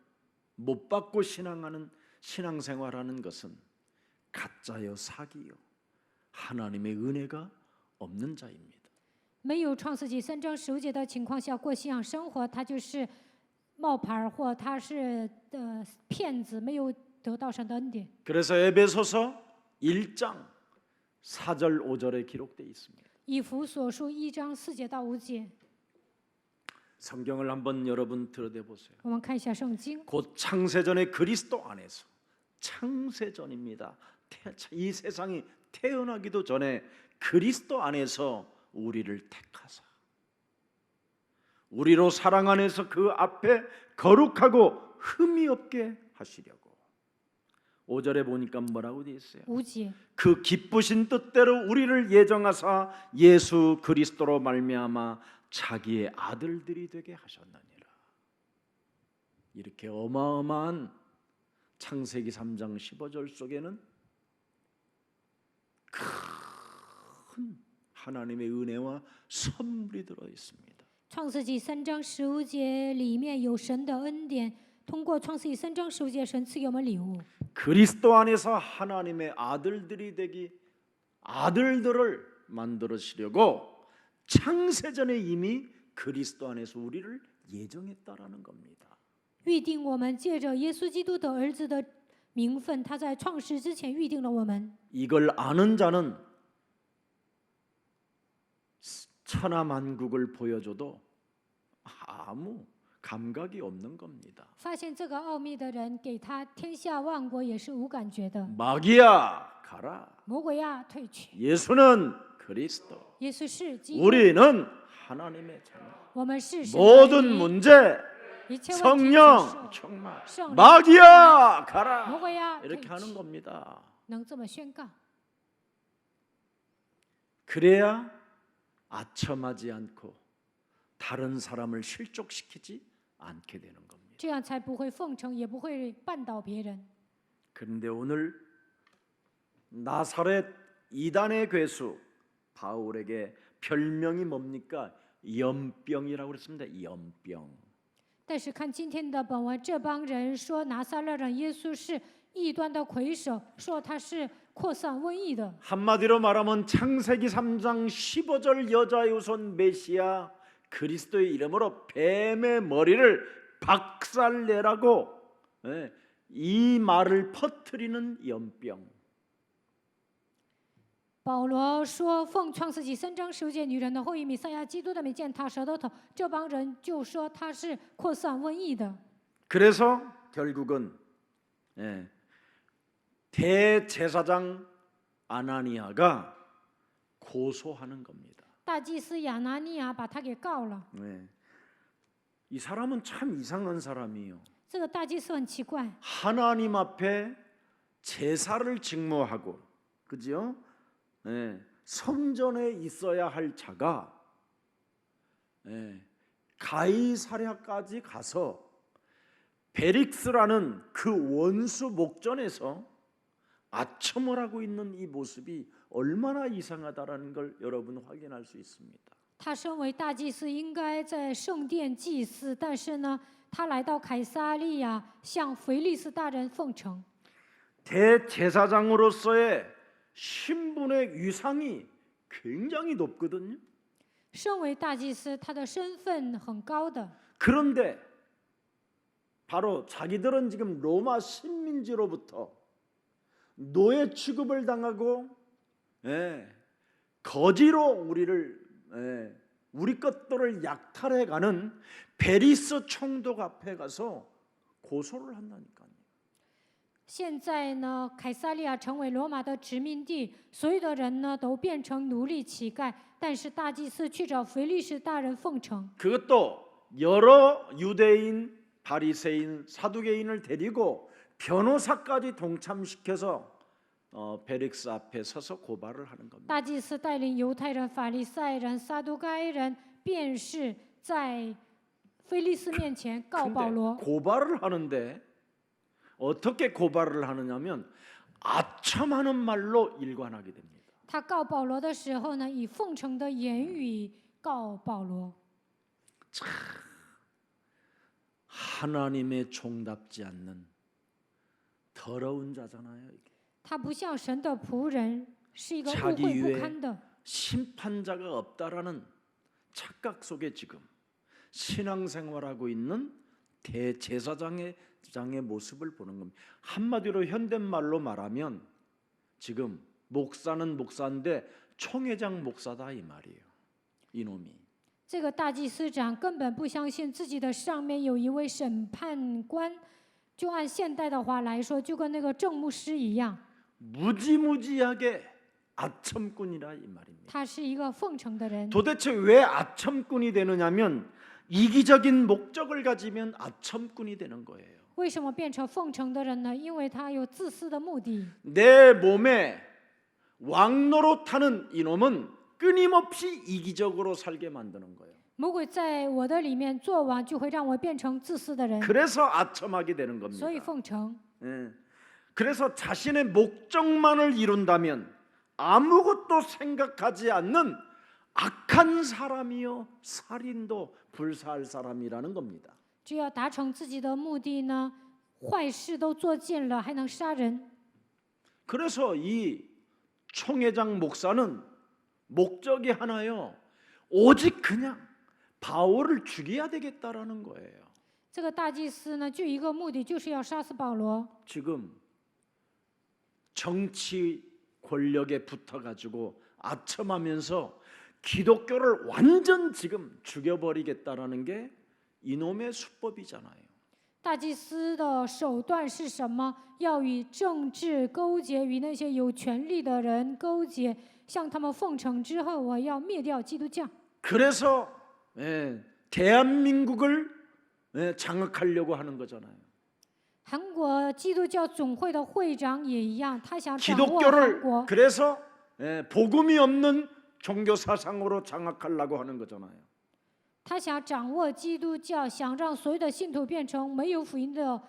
못 받고 신앙생활하는 것은 가짜요 사기요 하나님의 은혜가 없는 자입니다. 没有创世纪3章15节的情况下过信仰生活，他就是冒牌或他是骗子，没有得到神的恩典。 그래서 에베소서 1장 4절 5절에 기록되어 있습니다. 以弗所书1章4节到5节， 성경을 한번 여러분 들여다 보세요. 我们看一下圣经。 곧 창세전의 그리스도 안에서 창세전입니다. 이 세상이 태어나기도 전에 그리스도 안에서 우리를 택하사 우리로 사랑 안에서 그 앞에 거룩하고 흠이 없게 하시려고. 5절에 보니까 뭐라고 되어 있어요? 5节， 그 기쁘신 뜻대로 우리를 예정하사 예수 그리스도로 말미암아 자기의 아들들이 되게 하셨느니라. 이렇게 어마어마한 창세기 3장 15절 속에는 큰 하나님의 은혜와 선물이 들어 있습니다. 创世纪3章15节里面有神的恩典，通过创世纪3章15节，神赐给我们礼物。 그리스도 안에서 하나님의 아들들이 되기 아들들을 만들으시려고 창세전에 이미 그리스도 안에서 우리를 예정했다라는 겁니다. 预定我们借着耶稣基督的儿子的名分，他在创世之前预定了我们。 이걸 아는 자는 천하만국을 보여줘도 아무 감각이 없는 겁니다. 发现这个奥秘的人，给他天下万国也是无感觉的。 마귀야 가라. 魔鬼呀，退去！ 예수는 그리스도. 耶稣是基督， 우리는 하나님의 자녀. 我们是神的儿 모든 女 문제 一切问题接 성령 受 충만. 圣灵 마귀야 魔 가라. 鬼呀，退 이렇게 去！ 하는 겁니다. 能这么宣告， 그래야 아첨하지 않고 다른 사람을 실족시키지 않게 되는 겁니다. 这样才不会奉承，也不会绊倒别人。 그런데 오늘 나사렛 이단의 괴수 바울에게 별명이 뭡니까? 연병이라고 그랬습니다. 연병. 但是看今天的本文，这帮人说拿撒勒人耶稣是异端的魁首，说他是扩散瘟疫的。 한마디로 말하면 창세기 3장 15절 여자의 후손 메시아 그리스도의 이름으로 뱀의 머리를 박살내라고 이 말을 퍼뜨리는 연병. 保罗说：“奉创世纪3章15节，女人的后裔弥赛亚基督的名践踏舌头头。”这帮人就说他是扩散瘟疫的。 그래서 결국은 대제사장 아나니아가 고소하는 겁니다. 大祭司亚拿尼亚把他给告了。 이 사람은 참 이상한 사람이에요. 这个大祭司很奇怪， 하나님 앞에 제사를 직무하고, 그죠? 성전에 있어야 할 자가 가이사랴까지 가서 베릭스라는 그 원수 목전에서 아첨을 하고 있는 이 모습이 얼마나 이상하다라는 걸 여러분 확인할 수 있습니다. 他身为大祭司，应该在圣殿祭祀，但是呢，他来到凯撒利亚，向腓力斯大人奉承。 대제사장으로서의 신분의 위상이 굉장히 높거든요. 身为大祭司，他的身份很高的。 그런데 바로 자기들은 지금 로마 식민지로부터 노예 취급을 당하고 거지로 우리 것들을 약탈해가는 베리스 총독 앞에 가서 고소를 한다니까요. 现在呢，凯撒利亚成为罗马的殖民地，所有的人呢都变成奴隶乞丐，但是大祭司去找腓力斯大人奉承。 그것도 여러 유대인, 바리새인, 사두개인을 데리고 변호사까지 동참시켜서 베릭스 앞에 서서 고발을 하는 겁니다. 大祭司带领犹太人、法利赛人、撒都该人，便是在腓力斯面前告保 근데 罗。 고발을 하는데 어떻게 고발을 하느냐면 아첨하는 말로 일관하게 됩니다. 他告保罗的时候呢，以奉承的言语告保罗。 하나님의 종답지 않는 더러운 자잖아요. 이게. 他不像神的仆人，是一个污 자기 秽不 위에 堪的。 심판자가 없다라는 착각 속에 지금 신앙생활하고 있는 대제사장의 모습을 보는 겁니다. 한마디로 현대말로 말하면 지금 목사는 목사인데 총회장 목사다 이 말이에요. 이놈이. 这个大祭司长根本不相信自己的上面有一位审判官，就按现代的话来说，就跟那个正牧师一样， 무지무지하게 아첨꾼이라 이 말입니다. 他是一个奉承的人。 도대체 왜 아첨꾼이 되느냐면 이기적인 목적을 가지면 아첨꾼이 되는 거예요. 为什么变成奉承的人呢？因为他有自私的目的。 내 몸에 왕노릇하는 이놈은 끊임없이 이기적으로 살게 만드는 거예요. 魔鬼在我的里面做完，就会让我变成自私的人， 그래서 아첨하게 되는 겁니다. 所以奉承。 그래서 자신의 목적만을 이룬다면 아무것도 생각하지 않는 악한 사람이요 살인도 불사할 사람이라는 겁니다. 只要达成自己的目的呢，坏事都做尽了，还能杀人。 그래서 이 총회장 목사는 목적이 하나요. 오직 그냥 바울을 죽여야 되겠다라는 거예요. 这个大祭司呢，就一个目的，就是要杀死保罗。 지금 정치 권력에 붙어가지고 아첨하면서 기독교를 완전 지금 죽여버리겠다라는 게 이놈의 수법이잖아요. 大祭司的手段是什么？要与政治勾结，与那些有权力的人勾结，向他们奉承之后，我要灭掉基督教。 그래서 대한민국을 장악하려고 하는 거잖아요. 韩国基督教总会的会长也一样，他想掌握韩 기독교를 国， 그래서 복음이 없는 종교 사상으로 장악하려고 하는 거잖아요. 他想掌握基督教，想让所有的信徒变成没有福音的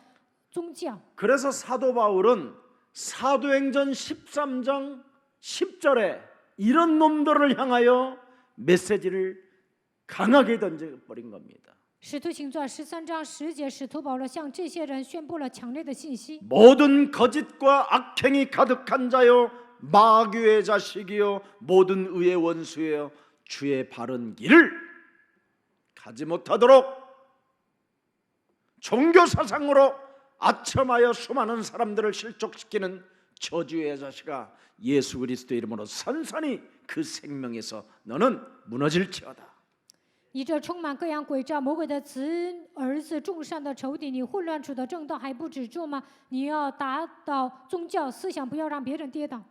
宗教。 그래서 사도 바울은 사도행전 13장 10절에 이런 놈들을 향하여 메시지를 강하게 던져버린 겁니다. 使徒行传13章10节，使徒保罗向这些人宣布了强烈的信息： 모든 거짓과 악행이 가득한 자요 마귀의 자식이요 모든 의의 원수여 주의 바른 길을 가지 못하도록 종교 사상으로 아첨하여 수많은 사람들을 실족시키는 저주의 자식아 예수 그리스도 이름으로 선선히 그 생명에서 너는 무너질지어다. 以这充满各样诡诈魔鬼的儿子众善的仇敌，你混乱处的正道还不止住吗？你要打倒宗教思想，不要让别人跌倒。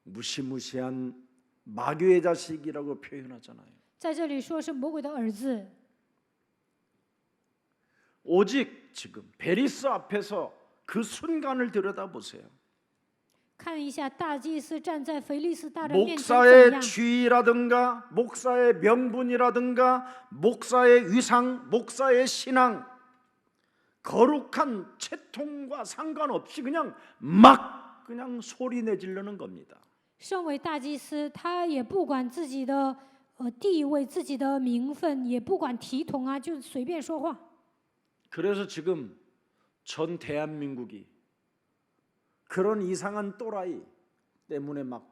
무시무시한 마귀의 자식이라고 표현하잖아요. 在这里说是魔鬼的儿子， 오직 지금 베리스 앞에서 그 순간을 들여다보세요. 看一下大祭司站在腓力斯大人面前怎 목사의 样， 지위라든가 목사의 명분이라든가 목사의 위상, 목사의 신앙, 거룩한 채통과 상관없이 그냥 막 그냥 소리 내지르는 겁니다. 身为大祭司，他也不管自己的地位、自己的名分，也不管体统啊，就随便说话。 그래서 지금 전 대한민국이 그런 이상한 또라이 때문에 막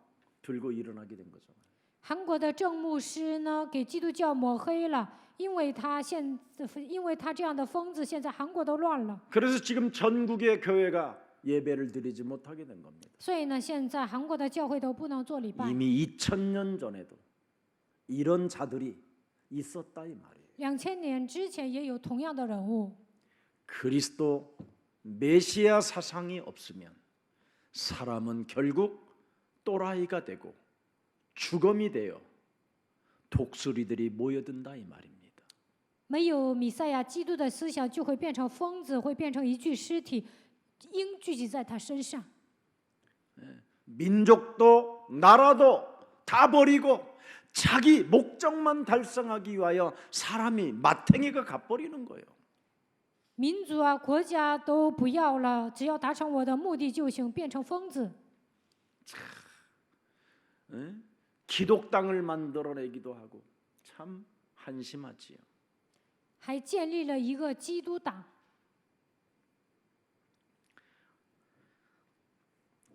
들고 일어나게 된 거죠. 韩国的郑牧师呢，给基督教抹黑了，因为他这样的疯子，现在韩国都乱了。 그래서 지금 전국의 교회가 예배를 드리지 못하게 된 겁니다. 所以呢，现在韩国的教会都不能做礼拜。 이미 2000년 전에도 이런 자들이 있었다 이 말이에요. 2000年之前也有同样的人物。 그리스도 메시아 사상이 없으면 사람은 결국 또라이가 되고 주검이 되어 독수리들이 모여든다 이 말입니다. 没有弥赛亚基督的思想，就会变成疯子，会变成一具尸体，鹰聚集在他身上。 민족도 나라도 다 버리고 자기 목적만 달성하기 위하여 사람이 마탱이가 갚버리는 거예요. 民族啊，国家都不要了，只要达成我的目的就行，变成疯子。 기독당을 만들어내기도 하고 참 한심하지요. 还建立了一个基督党。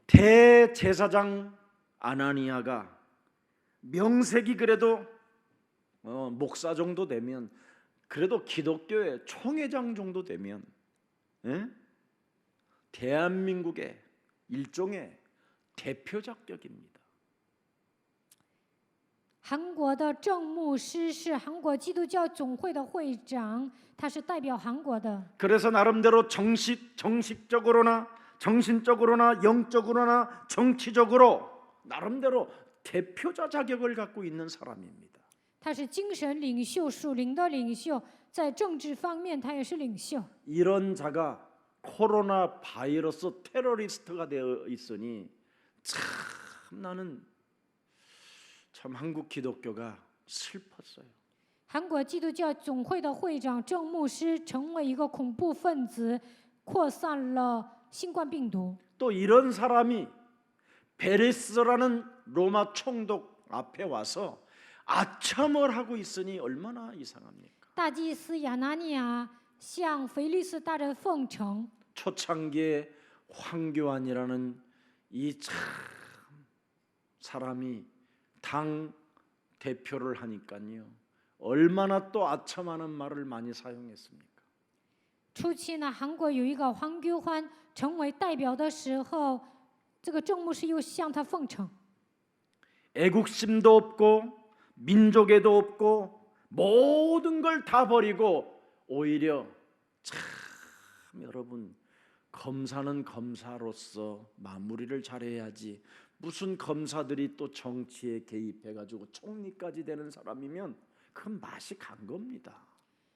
대제사장 아나니아가 명색이 그래도 목사 정도 되면 그래도 기독교의 총회장 정도 되면 대한민국의 일종의 대표 자격입니다. 韩国的郑牧师是韩国基督教总会的会长，他是代表韩国的。 그래서 나름대로 정식적으로나 정신적으로나 영적으로나 정치적으로 나름대로 대표자 자격을 갖고 있는 사람입니다. 他是精神领袖、属灵的领袖，在政治方面他也是领袖。 이런 자가 코로나 바이러스 테러리스트가 되어 있으니 참 나는 참 한국 기독교가 슬펐어요. 韩国基督教总会的会长郑牧师成为一个恐怖分子，扩散了新冠病毒。 또 이런 사람이 베레스라는 로마 총독 앞에 와서 아첨을 하고 있으니 얼마나 이상합니까? 大祭司亚拿尼亚向腓力斯大人奉承， 초창기에 황교안이라는 이 참 사람이 당 대표를 하니까요. 얼마나 또 아첨하는 말을 많이 사용했습니까? 初期呢，韩国有一个黄교환成为代表的时候，这个郑牧师又向他奉承。 애국심도 없고 민족애도 없고 모든 걸 다 버리고 오히려 참 여러분 검사는 검사로서 마무리를 잘해야지 무슨 검사들이 또 정치에 개입해가지고 총리까지 되는 사람이면 그건 맛이 간 겁니다.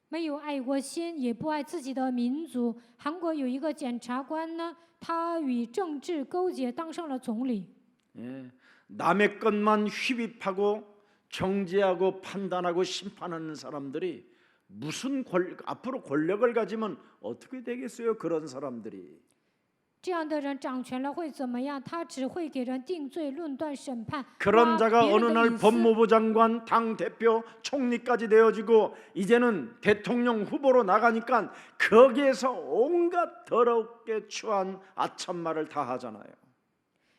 没有爱国心，也不爱自己的民族。韩国有一个检察官呢，他与政治勾结，当上了总理。 예, 남의 것만 휘비하고 정죄하고 판단하고 심판하는 사람들이 무슨 앞으로 권력을 가지면 어떻게 되겠어요? 그런 사람들이. 这样的人掌权了会怎么样？他只会给人定罪、论断、审判。 그런 挖 자가 别 어느 人的 날 隐私。 법무부 장관, 당 대표, 총리까지 되어지고 이제는 대통령 후보로 나가니까 거기에서 온갖 더럽게 추한 아참말을 다 하잖아요.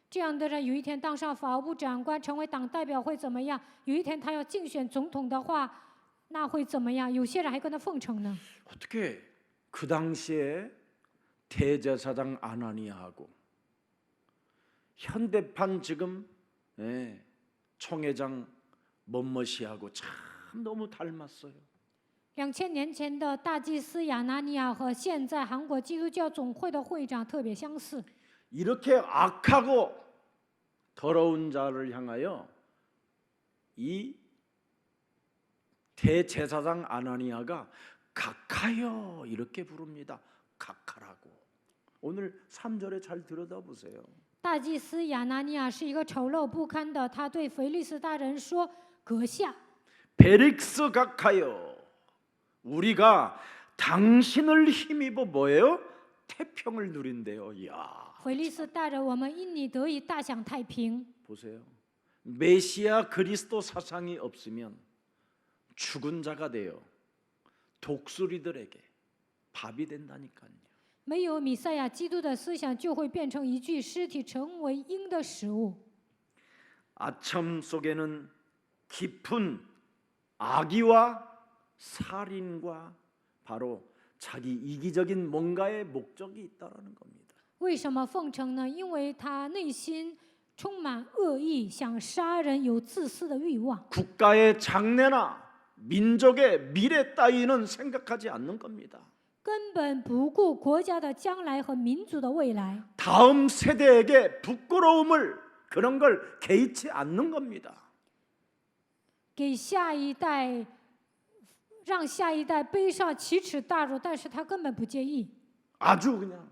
这样的人有一天当上法务部长官，成为党代表会怎么样？有一天他要竞选总统的话，那会怎么样？有些人还跟他奉承呢。 어떻게 그 당시에 대제사장 아나니아하고 현대판 지금 총회장 멋머시하고 참 너무 닮았어요. 2000年前的大祭司亚拿尼亚和现在韩国基督教总会的会长特别相似。 이렇게 악하고 더러운 자를 향하여 이 대제사장 아나니아가 각하여 이렇게 부릅니다. 각하라고. 오늘 3절에 잘 들여다보세요. 大祭司亚拿尼亚是一个丑陋不堪的，他对腓利斯大人说：“阁下， 베릭스 각하여 우리가 당신을 힘입어 뭐예요? 태평을 누린대요. 야, 腓利斯大人，我们因你得以大享太平。” 보세요. 메시아 그리스도 사상이 없으면 죽은 자가 되어 독수리들에게 밥이 된다니까요. 没有弥赛亚基督的思想，就会变成一具尸体，成为鹰的食物。 아첨 속에는 깊은 악의와 살인과 바로 자기 이기적인 뭔가의 목적이 있다라는 겁니다. 为什么奉承呢？因为他内心充满恶意，想杀人，有自私的欲望， 국가의 장래나 민족의 미래 따위는 생각하지 않는 겁니다. 根本不顾国家的将来和民族的未来， 다음 세대에게 부끄러움을 그런 걸 개의치 않는 겁니다. 给下一代，让下一代背上奇耻大辱，但是他根本不介意， 아주 그냥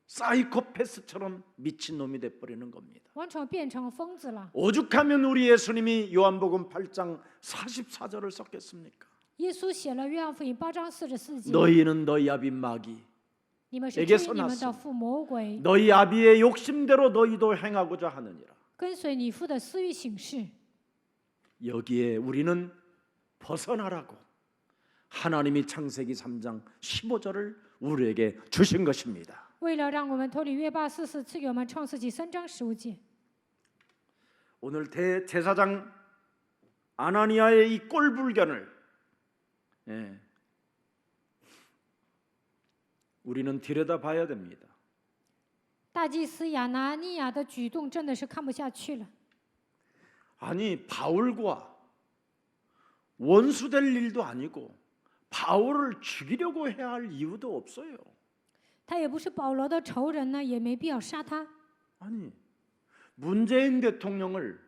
사이코패스처럼 미친 놈이 돼 버리는 겁니다. 完全变成疯子了。 오죽하면 우리 예수님이 요한복음 8장 44절을 썼겠습니까? 耶稣写了约翰福音8章44节， 너희는 너희 아비 마귀 你们是 에게서 追你们的 났으니 父魔鬼， 너희 아비의 욕심대로 너희도 행하고자 하느니라. 跟随你父的私欲行事。 여기에 우리는 벗어나라고 하나님이 창세기 3장 15절을 우리에게 주신 것입니다. 为了让我们脱离约巴44赐给我们创世纪3章15节。 오늘 대제사장 아나니아의 이 꼴불견을 우리는 들여다봐야 됩니다. 大祭司亚拿尼亚的举动真的是看不下去了。 아니 바울과 원수될 일도 아니고 바울을 죽이려고 해야 할 이유도 없어요. 他也不是保罗的仇人呢，也没必要杀他。 아니 문재인 대통령을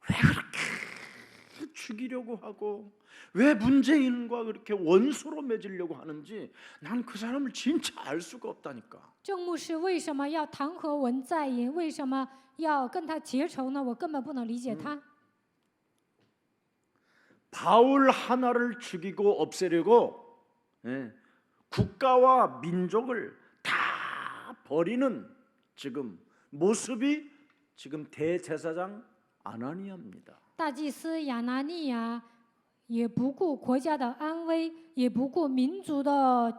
왜 그렇게 죽이려고 하고 왜 문재인과 그렇게 원수로 맺으려고 하는지 난 그 사람을 진짜 알 수가 없다니까. 郑牧师为什么要弹劾文在寅？为什么要跟他结仇呢？我根本不能理解他。 바울 하나를 죽이고 없애려고 국가와 민족을 다 버리는 지금 모습이 지금 대제사장 아나니아입니다. 大祭司亚拿尼亚也不顾国家的安危，也不顾民族的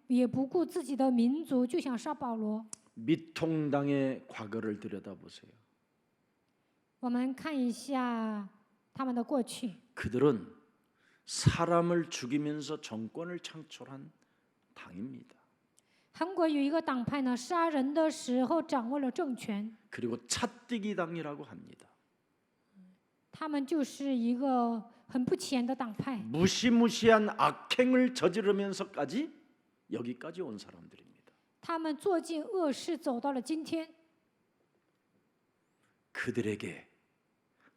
也不顾自己的民族，就想杀保罗。 미통당의 과거를 들여다보세요. 我们看一下他们的过去。 그들은 사람을 죽이면서 정권을 창출한 당입니다. 韩国有一个党派呢，杀人的时候掌握了政权， 그리고 차띠기 당이라고 합니다. 他们就是一个很不起眼的党派， 무시무시한 악행을 저지르면서까지 여기까지 온 사람들입니다. 他们做尽恶事，走到了今天。 그들에게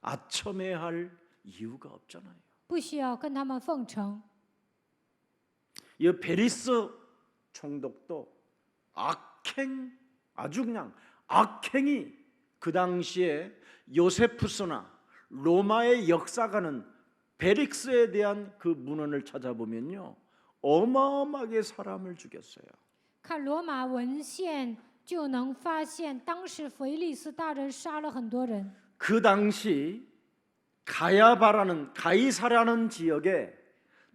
아첨해야 할 이유가 없잖아요. 不需要跟他们奉承。 이 베리스 총독도 악행 아주 그냥 악행이 그 당시에 요세푸스나 로마의 역사가는 베릭스에 대한 그 문헌을 찾아보면요 어마어마하게 사람을 죽였어요. 看罗马文献就能发现，当时腓力斯大人杀了很多人。 그 당시 가이사라는 지역에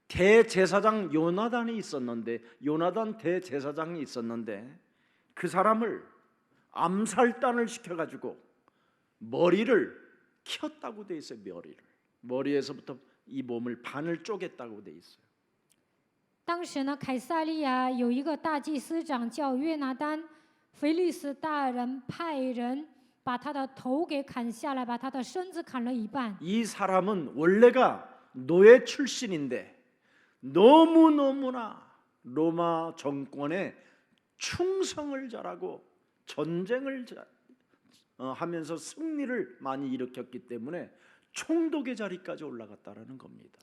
대제사장 요나단이 있었는데 요나단 대제사장이 있었는데 그 사람을 암살단을 시켜가지고 머리를 켰다고 돼 있어요. 머리에서부터 이 몸을 반을 쪼갰다고 돼 있어요. 当时呢，凯撒利亚有一个大祭司长叫约拿丹，腓力斯大人派人把他的头给砍下来，把他的身子砍了一半。 이 사람은 원래가 노예 출신인데 너무너무나 로마 정권에 충성을 잘하고 전쟁을 하면서 승리를 많이 일으켰기 때문에 총독의 자리까지 올라갔다라는 겁니다.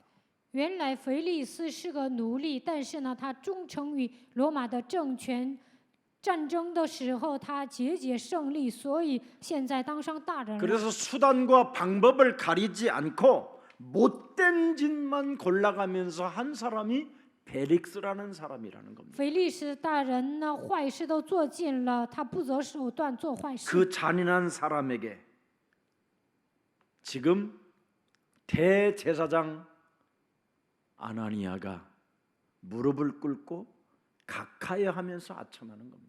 原来腓力斯是个奴隶，但是呢，他忠诚于罗马的政权，战争的时候他节节胜利，所以现在当上大人了。 그래서 수단과 방법을 가리지 않고 못된 짓만 골라가면서 한 사람이 벨릭스라는 사람이라는 겁니다. 腓力斯大人呢，坏事都做尽了，他不择手段做坏事。 그 잔인한 사람에게 지금 대제사장 아나니아가 무릎을 꿇고 각하여하면서 아첨하는 겁니다.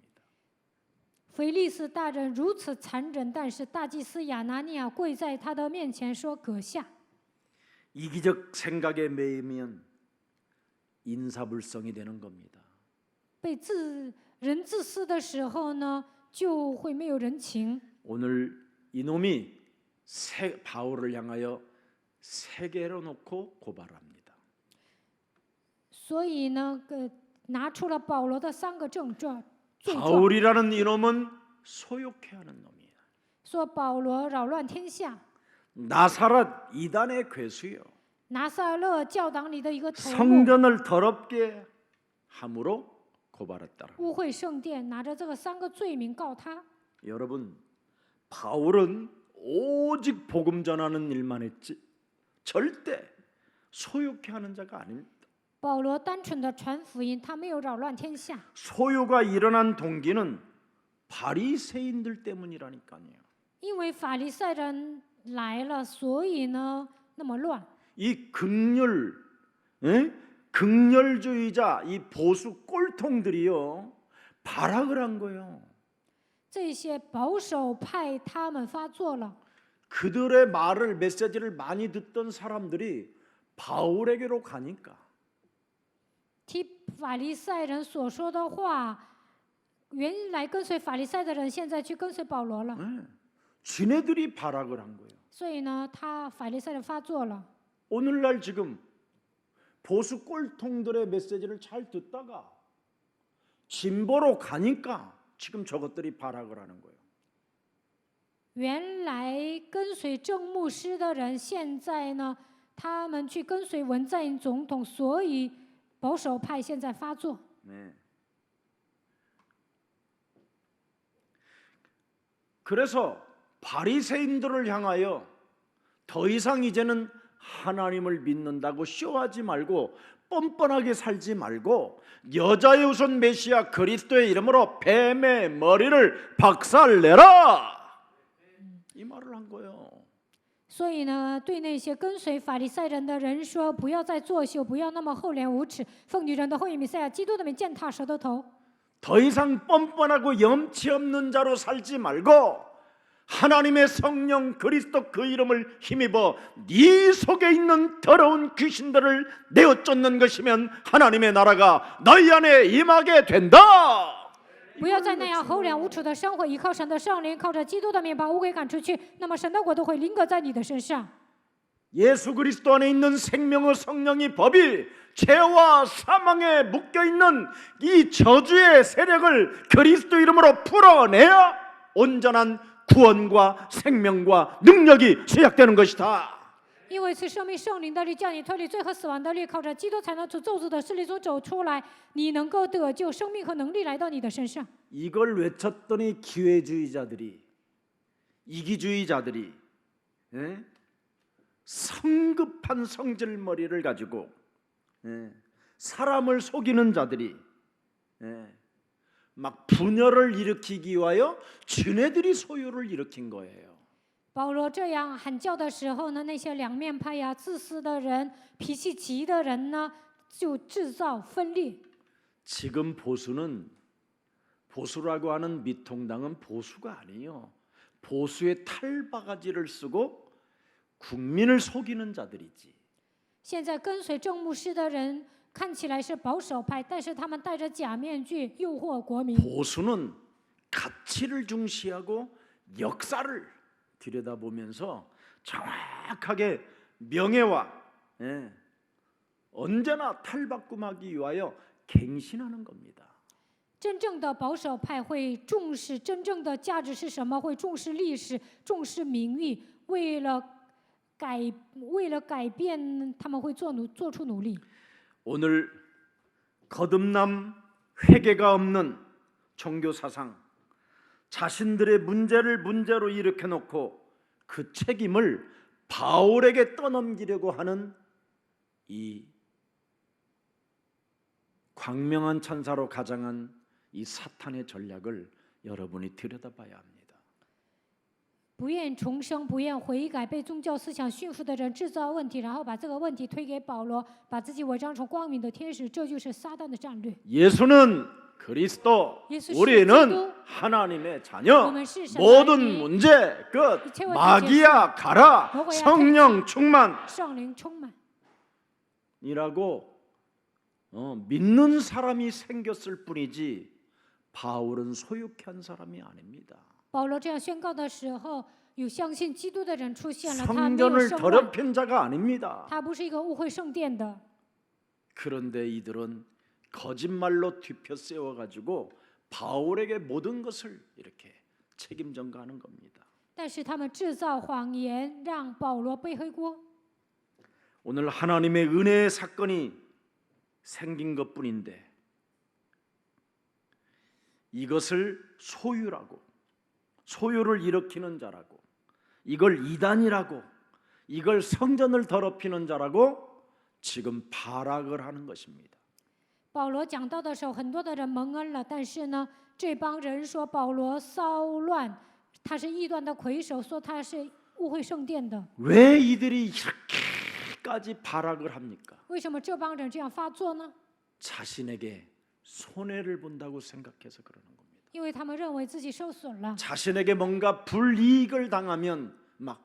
腓力斯大人如此残忍，但是大祭司亚拿尼亚跪在他的面前说：“阁下。” 이기적 생각에 매이면 인사불성이 되는 겁니다. 被人自私的时候呢，就会没有人情。 오늘 이놈이 바울을 향하여 세계로 놓고 고발합니다. 所以呢，拿出了保罗的3个罪状。 바울이라는 이놈은 소욕해하는 놈이야. 说保罗扰乱天下， 나사렛 이단의 괴수요. 拿撒勒教党里的一个头目， 성전을 더럽게 함으로 고발했더라. 污秽圣殿，拿着这个3个罪名告他。 여러분, 바울은 오직 복음 전하는 일만 했지 절대 소욕해하는 자가 아닙니다. 保罗单纯的传福音，他没有扰乱天下。 소요가 일어난 동기는 바리새인들 때문이라니까요. 因为法利赛人来了，所以呢那么乱。 이 극렬주의자, 이 보수 꼴통들이요 발악을 한 거예요. 这些保守派他们发作了， 그들의 말을 메시지를 많이 듣던 사람들이 바울에게로 가니까 听法利赛人所说的话，原来跟随法利赛的人，现在去跟随保罗了。 지네들이 발악을 한 거예요. 所以呢，法利赛人发作了。 오늘날 지금 보수 꼴통들의 메시지를 잘 듣다가 진보로 가니까 지금 저것들이 발악을 하는 거예요. 原来跟随正牧师的人，现在呢，他们去跟随文在寅总统，所以保守派现在发作。 네. 그래서 바리새인들을 향하여 더 이상 이제는 하나님을 믿는다고 쇼하지 말고 뻔뻔하게 살지 말고 여자의 우선 메시아 그리스도의 이름으로 뱀의 머리를 박살내라 이 말을 한 거예요. 所以呢，对那些跟随法利赛人的人说，不要再作秀，不要那么厚脸无耻，奉女人的后裔弥赛亚基督的名践踏蛇的头。 더 이상 뻔뻔하고 염치 없는 자로 살지 말고 하나님의 성령 그리스도 그 이름을 힘입어 네 속에 있는 더러운 귀신들을 내어 쫓는 것이면 하나님의 나라가 너희 안에 임하게 된다. 不要再那样厚脸无耻的生活，依靠神的圣灵，靠着基督的名把污鬼赶出去，那么神的国都会临格在你的身上。 예수 그리스도 안에 있는 생명의 성령이 법이 죄와 사망에 묶여 있는 이 저주의 세력을 그리스도 이름으로 풀어내야 온전한 구원과 생명과 능력이 시작되는 것이다. 因为是生命圣灵的力，叫你脱离罪和死亡的律，靠着基督才能从咒诅的势力中走出来，你能够得救，生命和能力来到你的身上。 이걸 외쳤더니 기회주의자들이 이기주의자들이 성급한 성질머리를 가지고 사람을 속이는 자들이 막 분열을 일으키기 위하여 지네들이 소요를 일으킨 거예요. 保罗这样喊叫的时候呢，那些两面派呀、自私的人、脾气急的人呢，就制造分裂。 지금 보수라고 하는 미통당은 보수가 아니에요. 보수의 탈바가지를 쓰고 국민을 속이는 자들이지. 现在跟随正牧师的人看起来是保守派，但是他们戴着假面具诱惑国民。 보수는 가치를 중시하고 역사를 들여다보면서 정확하게 명예와 언제나 탈바꿈하기 위하여 갱신하는 겁니다. 真正的保守派会重视真正的价值是什么，会重视历史，重视名誉，为了改变，他们会做出努力。 오늘 거듭남 회개가 없는 종교 사상, 자신들의 문제를 문제로 일으켜 놓고 그 책임을 바울에게 떠넘기려고 하는 이 광명한 천사로 가장한 이 사탄의 전략을 여러분이 들여다봐야 합니다. 不愿重生、不愿悔改、被宗教思想驯服的人制造问题，然后把这个问题推给保罗，把自己伪装成光明的天使，这就是撒旦的战略。 예수는 그리스도, 예수 우리는 그리스도, 하나님의 자녀, 우리는 실상 모든 하나님, 문제 끝, 이체와 마귀야 가라, 먹어야 성령 충만 圣灵充满。 이라고 믿는 사람이 생겼을 뿐이지 바울은 소유케 한 사람이 아닙니다. 保罗这样宣告的时候，有相信基督的人出现了，他没有 성전을 圣万， 더럽힌 자가 아닙니다. 他不是一个误会圣殿的。 그런데 이들은 거짓말로 뒤펴 세워가지고 바울에게 모든 것을 이렇게 책임 전가하는 겁니다. 但是他们制造谎言，让保罗背黑锅。 오늘 하나님의 은혜의 사건이 생긴 것뿐인데 이것을 소유를 일으키는 자라고, 이걸 이단이라고, 이걸 성전을 더럽히는 자라고 지금 발악을 하는 것입니다. 保罗讲到的时候，很多的人蒙恩了，但是呢，这帮人说保罗骚乱，他是异端的魁首，说他是误会圣殿的。 왜 이들이 이렇게까지 발악을 합니까? 为什么这帮人这样发作呢？ 자신에게 손해를 본다고 생각해서 그러는 겁니다. 因为他们认为自己受损了， 자신에게 뭔가 불이익을 당하면 막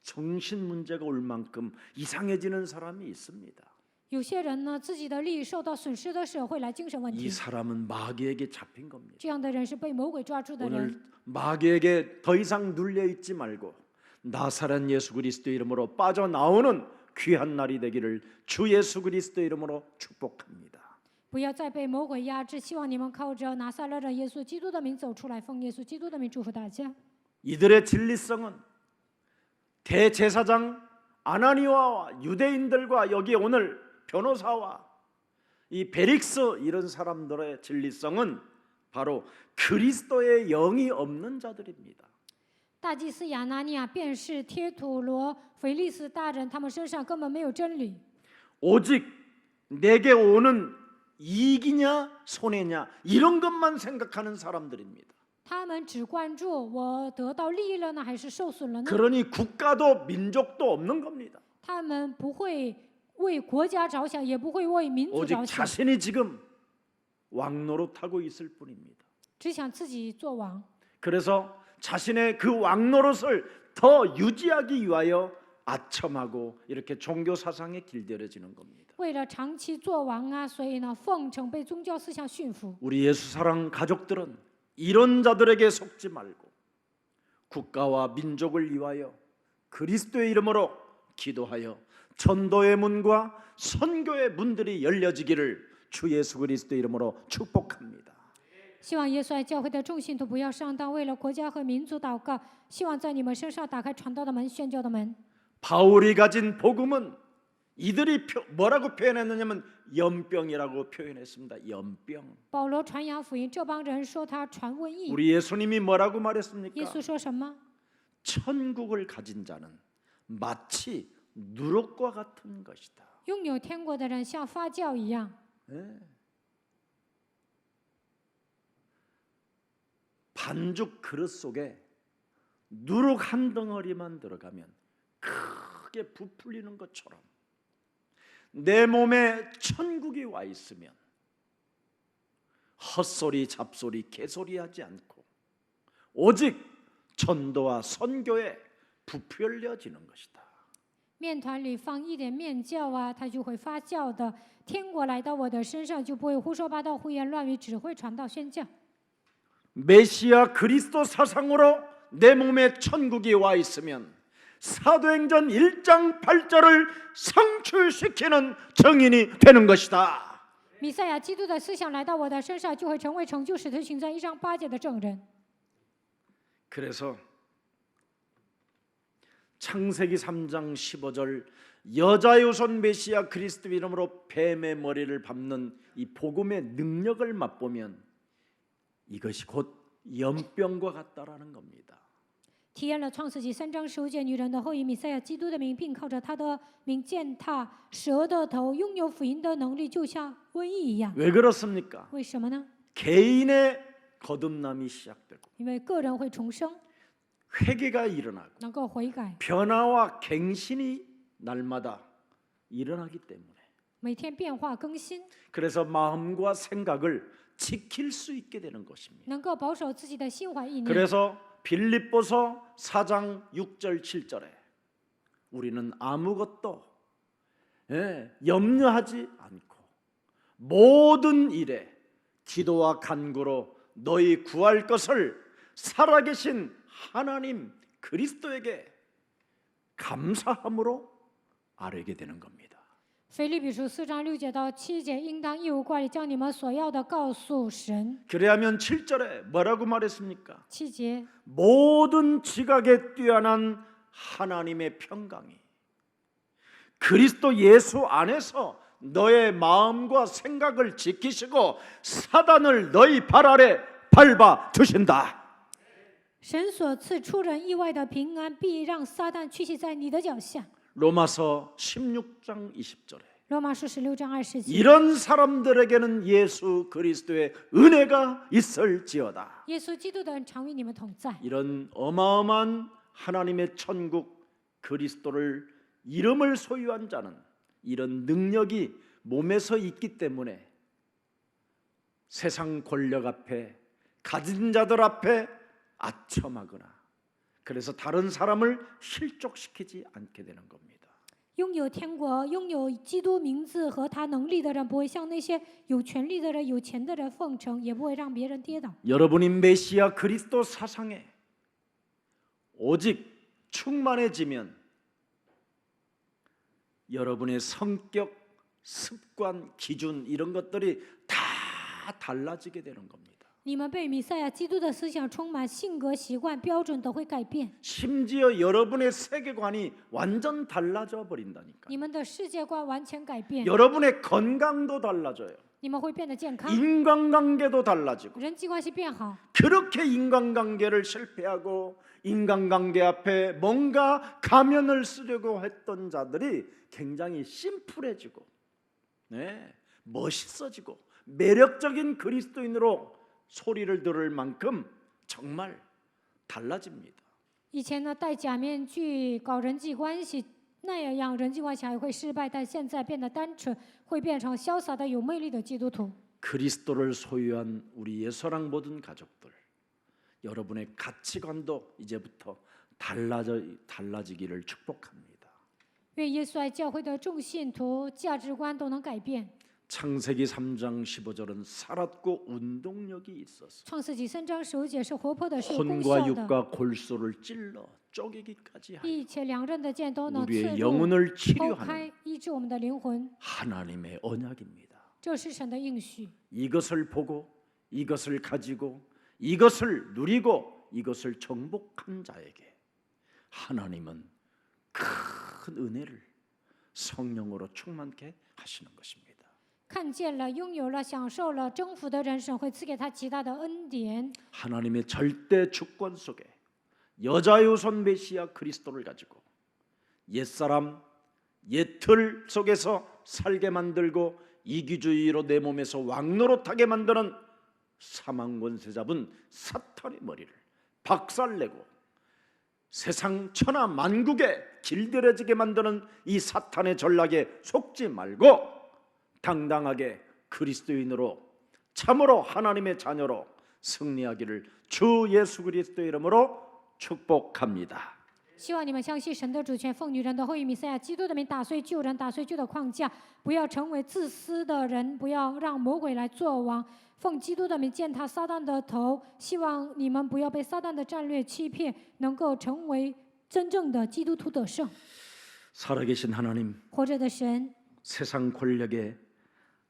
정신 문제가 올 만큼 이상해지는 사람이 있습니다. 有些人呢，自己的利益受到损失的时候会来精神问 이 题。 사람은 마귀에게 잡힌 겁니다. 这样的人是被魔鬼抓住的人。 오늘 마귀에게 더 이상 눌려 있지 말고 나사렛 예수 그리스도 이름으로 빠져나오는 귀한 날이 되기를 주 예수 그리스도 이름으로 축복합니다. 不要再被魔鬼压制，希望你们靠着拿撒勒人耶稣基督的名走出来，奉耶稣基督的名祝福大家。 이들의 진리성은 대제사장 아나니아와 유대인들과 여기 오늘 변호사와 이 베릭스 이런 사람들의 진리성은 바로 그리스도의 영이 없는 자들입니다. 大祭司亚拿尼亚、便是贴土罗、腓利斯大人，他们身上根本没有真理， 오직 내게 오는 이익이냐 손해냐 이런 것만 생각하는 사람들입니다. 他们只关注我得到利益了呢，还是受损了呢？ 그러니 국가도 민족도 없는 겁니다. 他们不会为国家着想，也不会为民族 오직 着想， 자신이 지금 왕노릇하고 있을 뿐입니다. 只想自己做王。 그래서 자신의 그 왕노릇을 더 유지하기 위하여 아첨하고 이렇게 종교 사상에 길들여지는 겁니다. 为了长期做王啊，所以呢，奉承被宗教思想驯服。 우리 예수 사랑 가족들은 이런 자들에게 속지 말고 국가와 민족을 위하여 그리스도의 이름으로 기도하여 전도의 문과 선교의 문들이 열려지기를 주 예수 그리스도의 이름으로 축복합니다. 希望耶稣爱教会的众信徒不要上当，为了国家和民族祷告。希望在你们身上打开传道的门、宣教的门。 바울이 가진 복음은 이들이 뭐라고 표현했느냐면 연병이라고 표현했습니다. 연병. 保罗传扬福音，这帮人说他传瘟疫。 우리 예수님이 뭐라고 말했습니까? 耶稣说什么？ 천국을 가진 자는 마치 누룩과 같은 것이다. 拥有天国的人像发酵一样， 네. 반죽 그릇 속에 누룩 한 덩어리만 들어가면 크게 부풀리는 것처럼 내 몸에 천국이 와 있으면 헛소리 잡소리 개소리하지 않고 오직 전도와 선교에 부풀려지는 것이다. 面团里放一点面酵啊，它就会发酵的。天国来到我的身上，就不会胡说八道、胡言乱语，只会传道宣教。 메시아 그리스도 사상으로 내 몸에 천국이 와 있으면 사도행전 1장 8절을 성취시키는 증인이 되는 것이다. 弥赛亚基督的思想来到我的身上，就会成为成就使徒行传1章8节的证人。 그래서 창세기 3장 15절 여자의 우선 메시아 그리스도 이름으로 뱀의 머리를 밟는 이 복음의 능력을 맛보면 이것이 곧 연병과 같다라는 겁니다. 体验了创世纪3章15节女人的后裔弥赛亚基督的名，并靠着他的名践踏蛇的头，拥有福音的能力，就像瘟疫一样。 왜 그렇습니까? 为什么呢？ 개인의 거듭남이 시작되고 因为个人会重生， 회개가 일어나고 能够悔改， 변화와 갱신이 날마다 일어나기 때문에 每天变化更新， 그래서 마음과 생각을 지킬 수 있게 되는 것입니다. 能够保守自己的心怀意念。 그래서 빌립보서 4장 6절 7절에 우리는 아무것도 염려하지 않고 모든 일에 기도와 간구로 너희 구할 것을 살아계신 하나님 그리스도에게 감사함으로 아뢰게 되는 겁니다. 腓立比书4章6节到7节，应当一无挂虑，将你们所要的告诉神。 그래야면 7절에 뭐라고 말했습니까? 7节， 모든 지각에 뛰어난 하나님의 평강이 그리스도 예수 안에서 너의 마음과 생각을 지키시고 사단을 너희 발 아래 밟아 두신다. 神所赐出人意外的平安，必让撒旦屈膝在你的脚下。 로마서 16장 20절에 罗马书16章20节， 이런 사람들에게는 예수 그리스도의 은혜가 있을지어다. 耶稣基督的恩常与你们同在。 이런 어마어마한 하나님의 천국 그리스도를 이름을 소유한 자는 이런 능력이 몸에서 있기 때문에 세상 권력 앞에 가진 자들 앞에 아첨하거나 그래서 다른 사람을 실족시키지 않게 되는 겁니다. 拥有天国、拥有基督名字和他能力的人，不会向那些有权力的人、有钱的人奉承，也不会让别人跌倒。 여러분이 메시아 그리스도 사상에 오직 충만해지면 여러분의 성격, 습관, 기준 이런 것들이 다 달라지게 되는 겁니다. 你们被弥赛亚基督的思想充满，性格、习惯、标准都会改变， 심지어 여러분의 세계관이 완전 달라져 버린다니까. 你们的世界观完全改变， 여러분의 건강도 달라져요. 你们会变得健康， 인간관계도 달라지고 人际关系变好。 그렇게 인간관계를 실패하고 인간관계 앞에 뭔가 가면을 쓰려고 했던 자들이 굉장히 심플해지고 멋있어지고 매력적인 그리스도인으로 소리를 들을 만큼 정말 달라집니다. 以前呢，戴假面具搞人际关系，那样人际关系还会失败，但现在变得单纯，会变成潇洒的、有魅力的基督徒。 그리스도를 소유한 우리 예서랑 모든 가족들, 여러분의 가치관도 이제부터 달라지기를 축복합니다. 愿耶稣爱教会的众信徒价值观都能改变。 창세기 3장 15절은 살았고 운동력이 있었어. 创世纪3章15节是活泼的，是有功 혼과 效的， 육과 골소를 찔러 쪼개기까지 하여 一切两刃的剑都能刺 우리의 入、 영혼을 剖 치료하는 开、医治我们的灵魂。 하나님의 언약입니다. 这是神的应许。 이것을 보고 이것을 가지고 이것을 누리고 이것을 정복한 자에게 하나님은 큰 은혜를 성령으로 충만케 하시는 것입니다. 看见了、拥有了、享受了、征服的人，神会赐给他极大的恩典。 하나님의 절대 주권 속에 여자유손 메시아 그리스도를 가지고 옛사람 옛틀 속에서 살게 만들고 이기주의로 내 몸에서 왕노릇하게 만드는 사망 권세 잡은 사탄의 머리를 박살내고 세상 천하 만국에 길들여지게 만드는 이 사탄의 전략에 속지 말고 당당하게 그리스도인으로 참으로 하나님의 자녀로 승리하기를 주 예수 그리스도의 이름으로 축복합니다. 希望你们相信神的主权，奉女人的后裔弥赛亚基督的名打碎旧人，打碎旧的框架，不要成为自私的人，不要让魔鬼来做王。奉基督的名践踏撒旦的头，希望你们不要被撒旦的战略欺骗，能够成为真正的基督徒得胜。 살아계신 하나님, 活着的神， 세상 권력에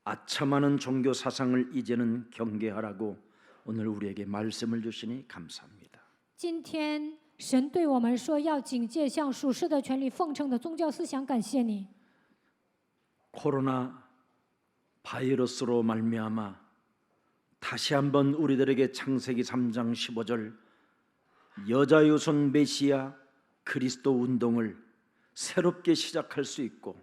아첨하는 종교 사상을 이제는 경계하라고 오늘 우리에게 말씀을 주시니 감사합니다. 今天神对我们说，要警戒向属世的权力奉承的宗教思想。感谢你， 코로나 바이러스로 말미암아 다시 한번 우리들에게 창세기 3장 15절 여자유손 메시아 그리스도 운동을 새롭게 시작할 수 있고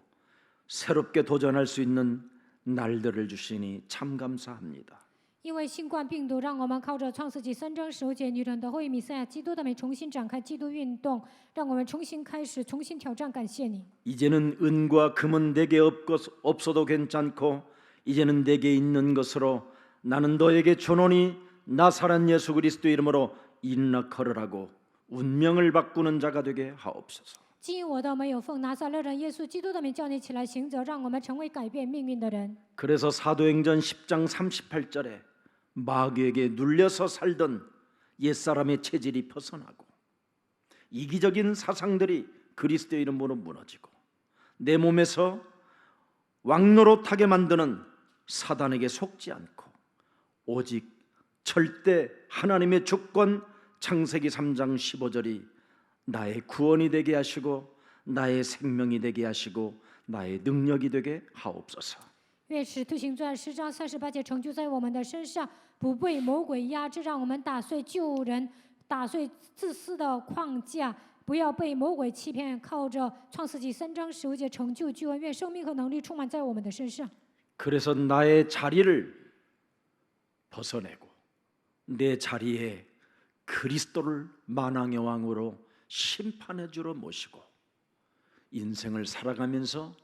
새롭게 도전할 수 있는 날들을 주시니 참 감사합니다. 因为新冠病毒，让我们靠着创世纪3章15节女人的后裔弥赛亚基督的美重新展开基督运动，让我们重新开始，重新挑战。感谢你。 이제는 은과 금은 내게 없어도 괜찮고 이제는 내게 있는 것으로 나는 너에게 주노니 나사렛 예수 그리스도 이름으로 일어나 걸으라고 운명을 바꾸는 자가 되게 하옵소서. 基因我的没有奉拿撒勒人耶稣基督的名叫你起来行走，让我们成为改变命运的人。 그래서 사도행전 10장 38절에 마귀에게 눌려서 살던 옛사람의 체질이 벗어나고 이기적인 사상들이 그리스도의 이름으로 무너지고 내 몸에서 왕노릇하게 만드는 사단에게 속지 않고 오직 절대 하나님의 주권 창세기 3장 15절이 나의 구원이 되게 하시고 나의 생명이 되게 하시고 나의 능력이 되게 하옵소서. 愿使徒行传10章38节成就在我们的身上，不被魔鬼压制，让我们打碎旧人，打碎自私的框架，不要被魔鬼欺骗。靠着创世纪3章15节成就救恩，愿生命和能力充满在我们的身上。 그래서 나의 자리를 벗어내고 내 자리에 그리스도를 만왕의 왕으로 심판의 주로 모시고 인생을 살아가면서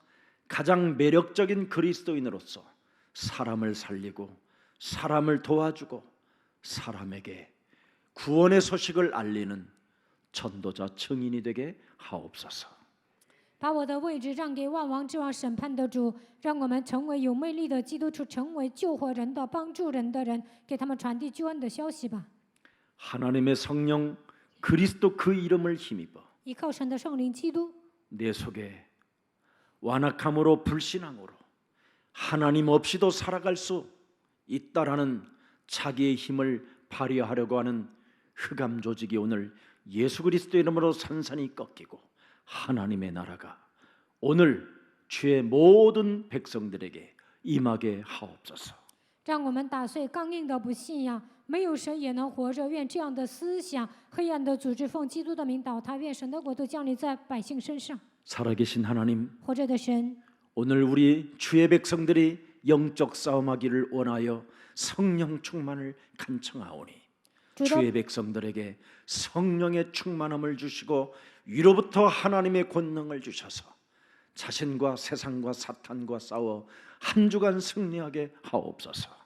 가장 매력적인 그리스도인으로서 사람을 살리고 사람을 도와주고 사람에게 구원의 소식을 알리는 전도자 증인이 되게 하옵소서. 把我的位置让给万王之王审判的主，让我们成为有魅力的基督徒，成为救活人的、帮助人的人，给他们传递救恩的消息吧。 하나님의 성령 그리스도 그 이름을 힘입어 依靠神的圣灵基督， 내 속에 완악함으로 불신앙으로 하나님 없이도 살아갈 수 있다라는 자기의 힘을 발휘하려고 하는 흑암 조직이 오늘 예수 그리스도 이름으로 산산이 꺾이고 하나님의 나라가 오늘 주의 모든 백성들에게 임하게 하옵소서. 让我们打碎刚硬的不信仰，没有神也能活着。愿这样的思想、黑暗的组织奉基督的名倒塌。愿神的国度降临在百姓身上。 살아계신 하나님, 活着的神， 오늘 우리 주의 백성들이 영적 싸움하기를 원하여 성령 충만을 간청하오니 주의 백성들에게 성령의 충만함을 주시고 위로부터 하나님의 권능을 주셔서 자신과 세상과 사탄과 싸워 한 주간 승리하게 하옵소서.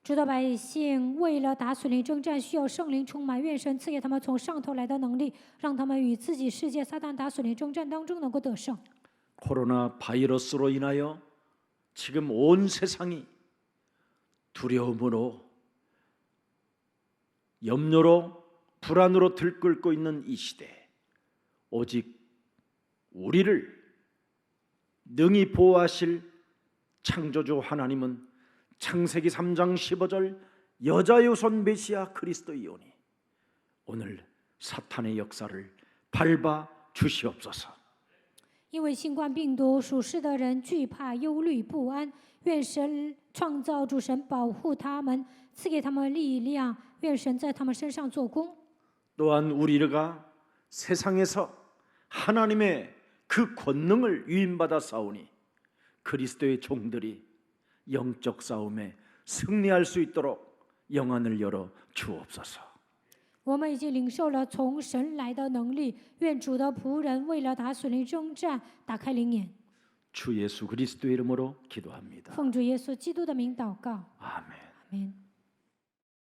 主的百姓为了打属灵征战，需要圣灵充满。愿神赐给他们从上头来的能力，让他们与自己世界撒旦打属灵征战当中能够得胜。 코로나 바이러스로 인하여 지금 온 세상이 두려움으로 염려로 불안으로 들끓고 있는 이 시대 오직 우리를 능히 보호하실 창조주 하나님은 창세기 3장 15절 여자유손 메시아 그리스도이오니 오늘 사탄의 역사를 밟아 주시옵소서. 因为新冠病毒，属世的人惧怕、忧虑、不安。愿神创造主神保护他们，赐给他们力量。愿神在他们身上做工。 또한 우리가 세상에서 하나님의 그 권능을 위임받아 싸우니 그리스도의 종들이 영적 싸움에 승리할 수 있도록 영안을 열어 주옵소서. 我们已经领受了从神来的能力，愿主的仆人为了打属灵征战，打开灵眼。 주 예수 그리스도의 이름으로 기도합니다. 奉主耶稣基督的名祷告， 아멘. 阿门。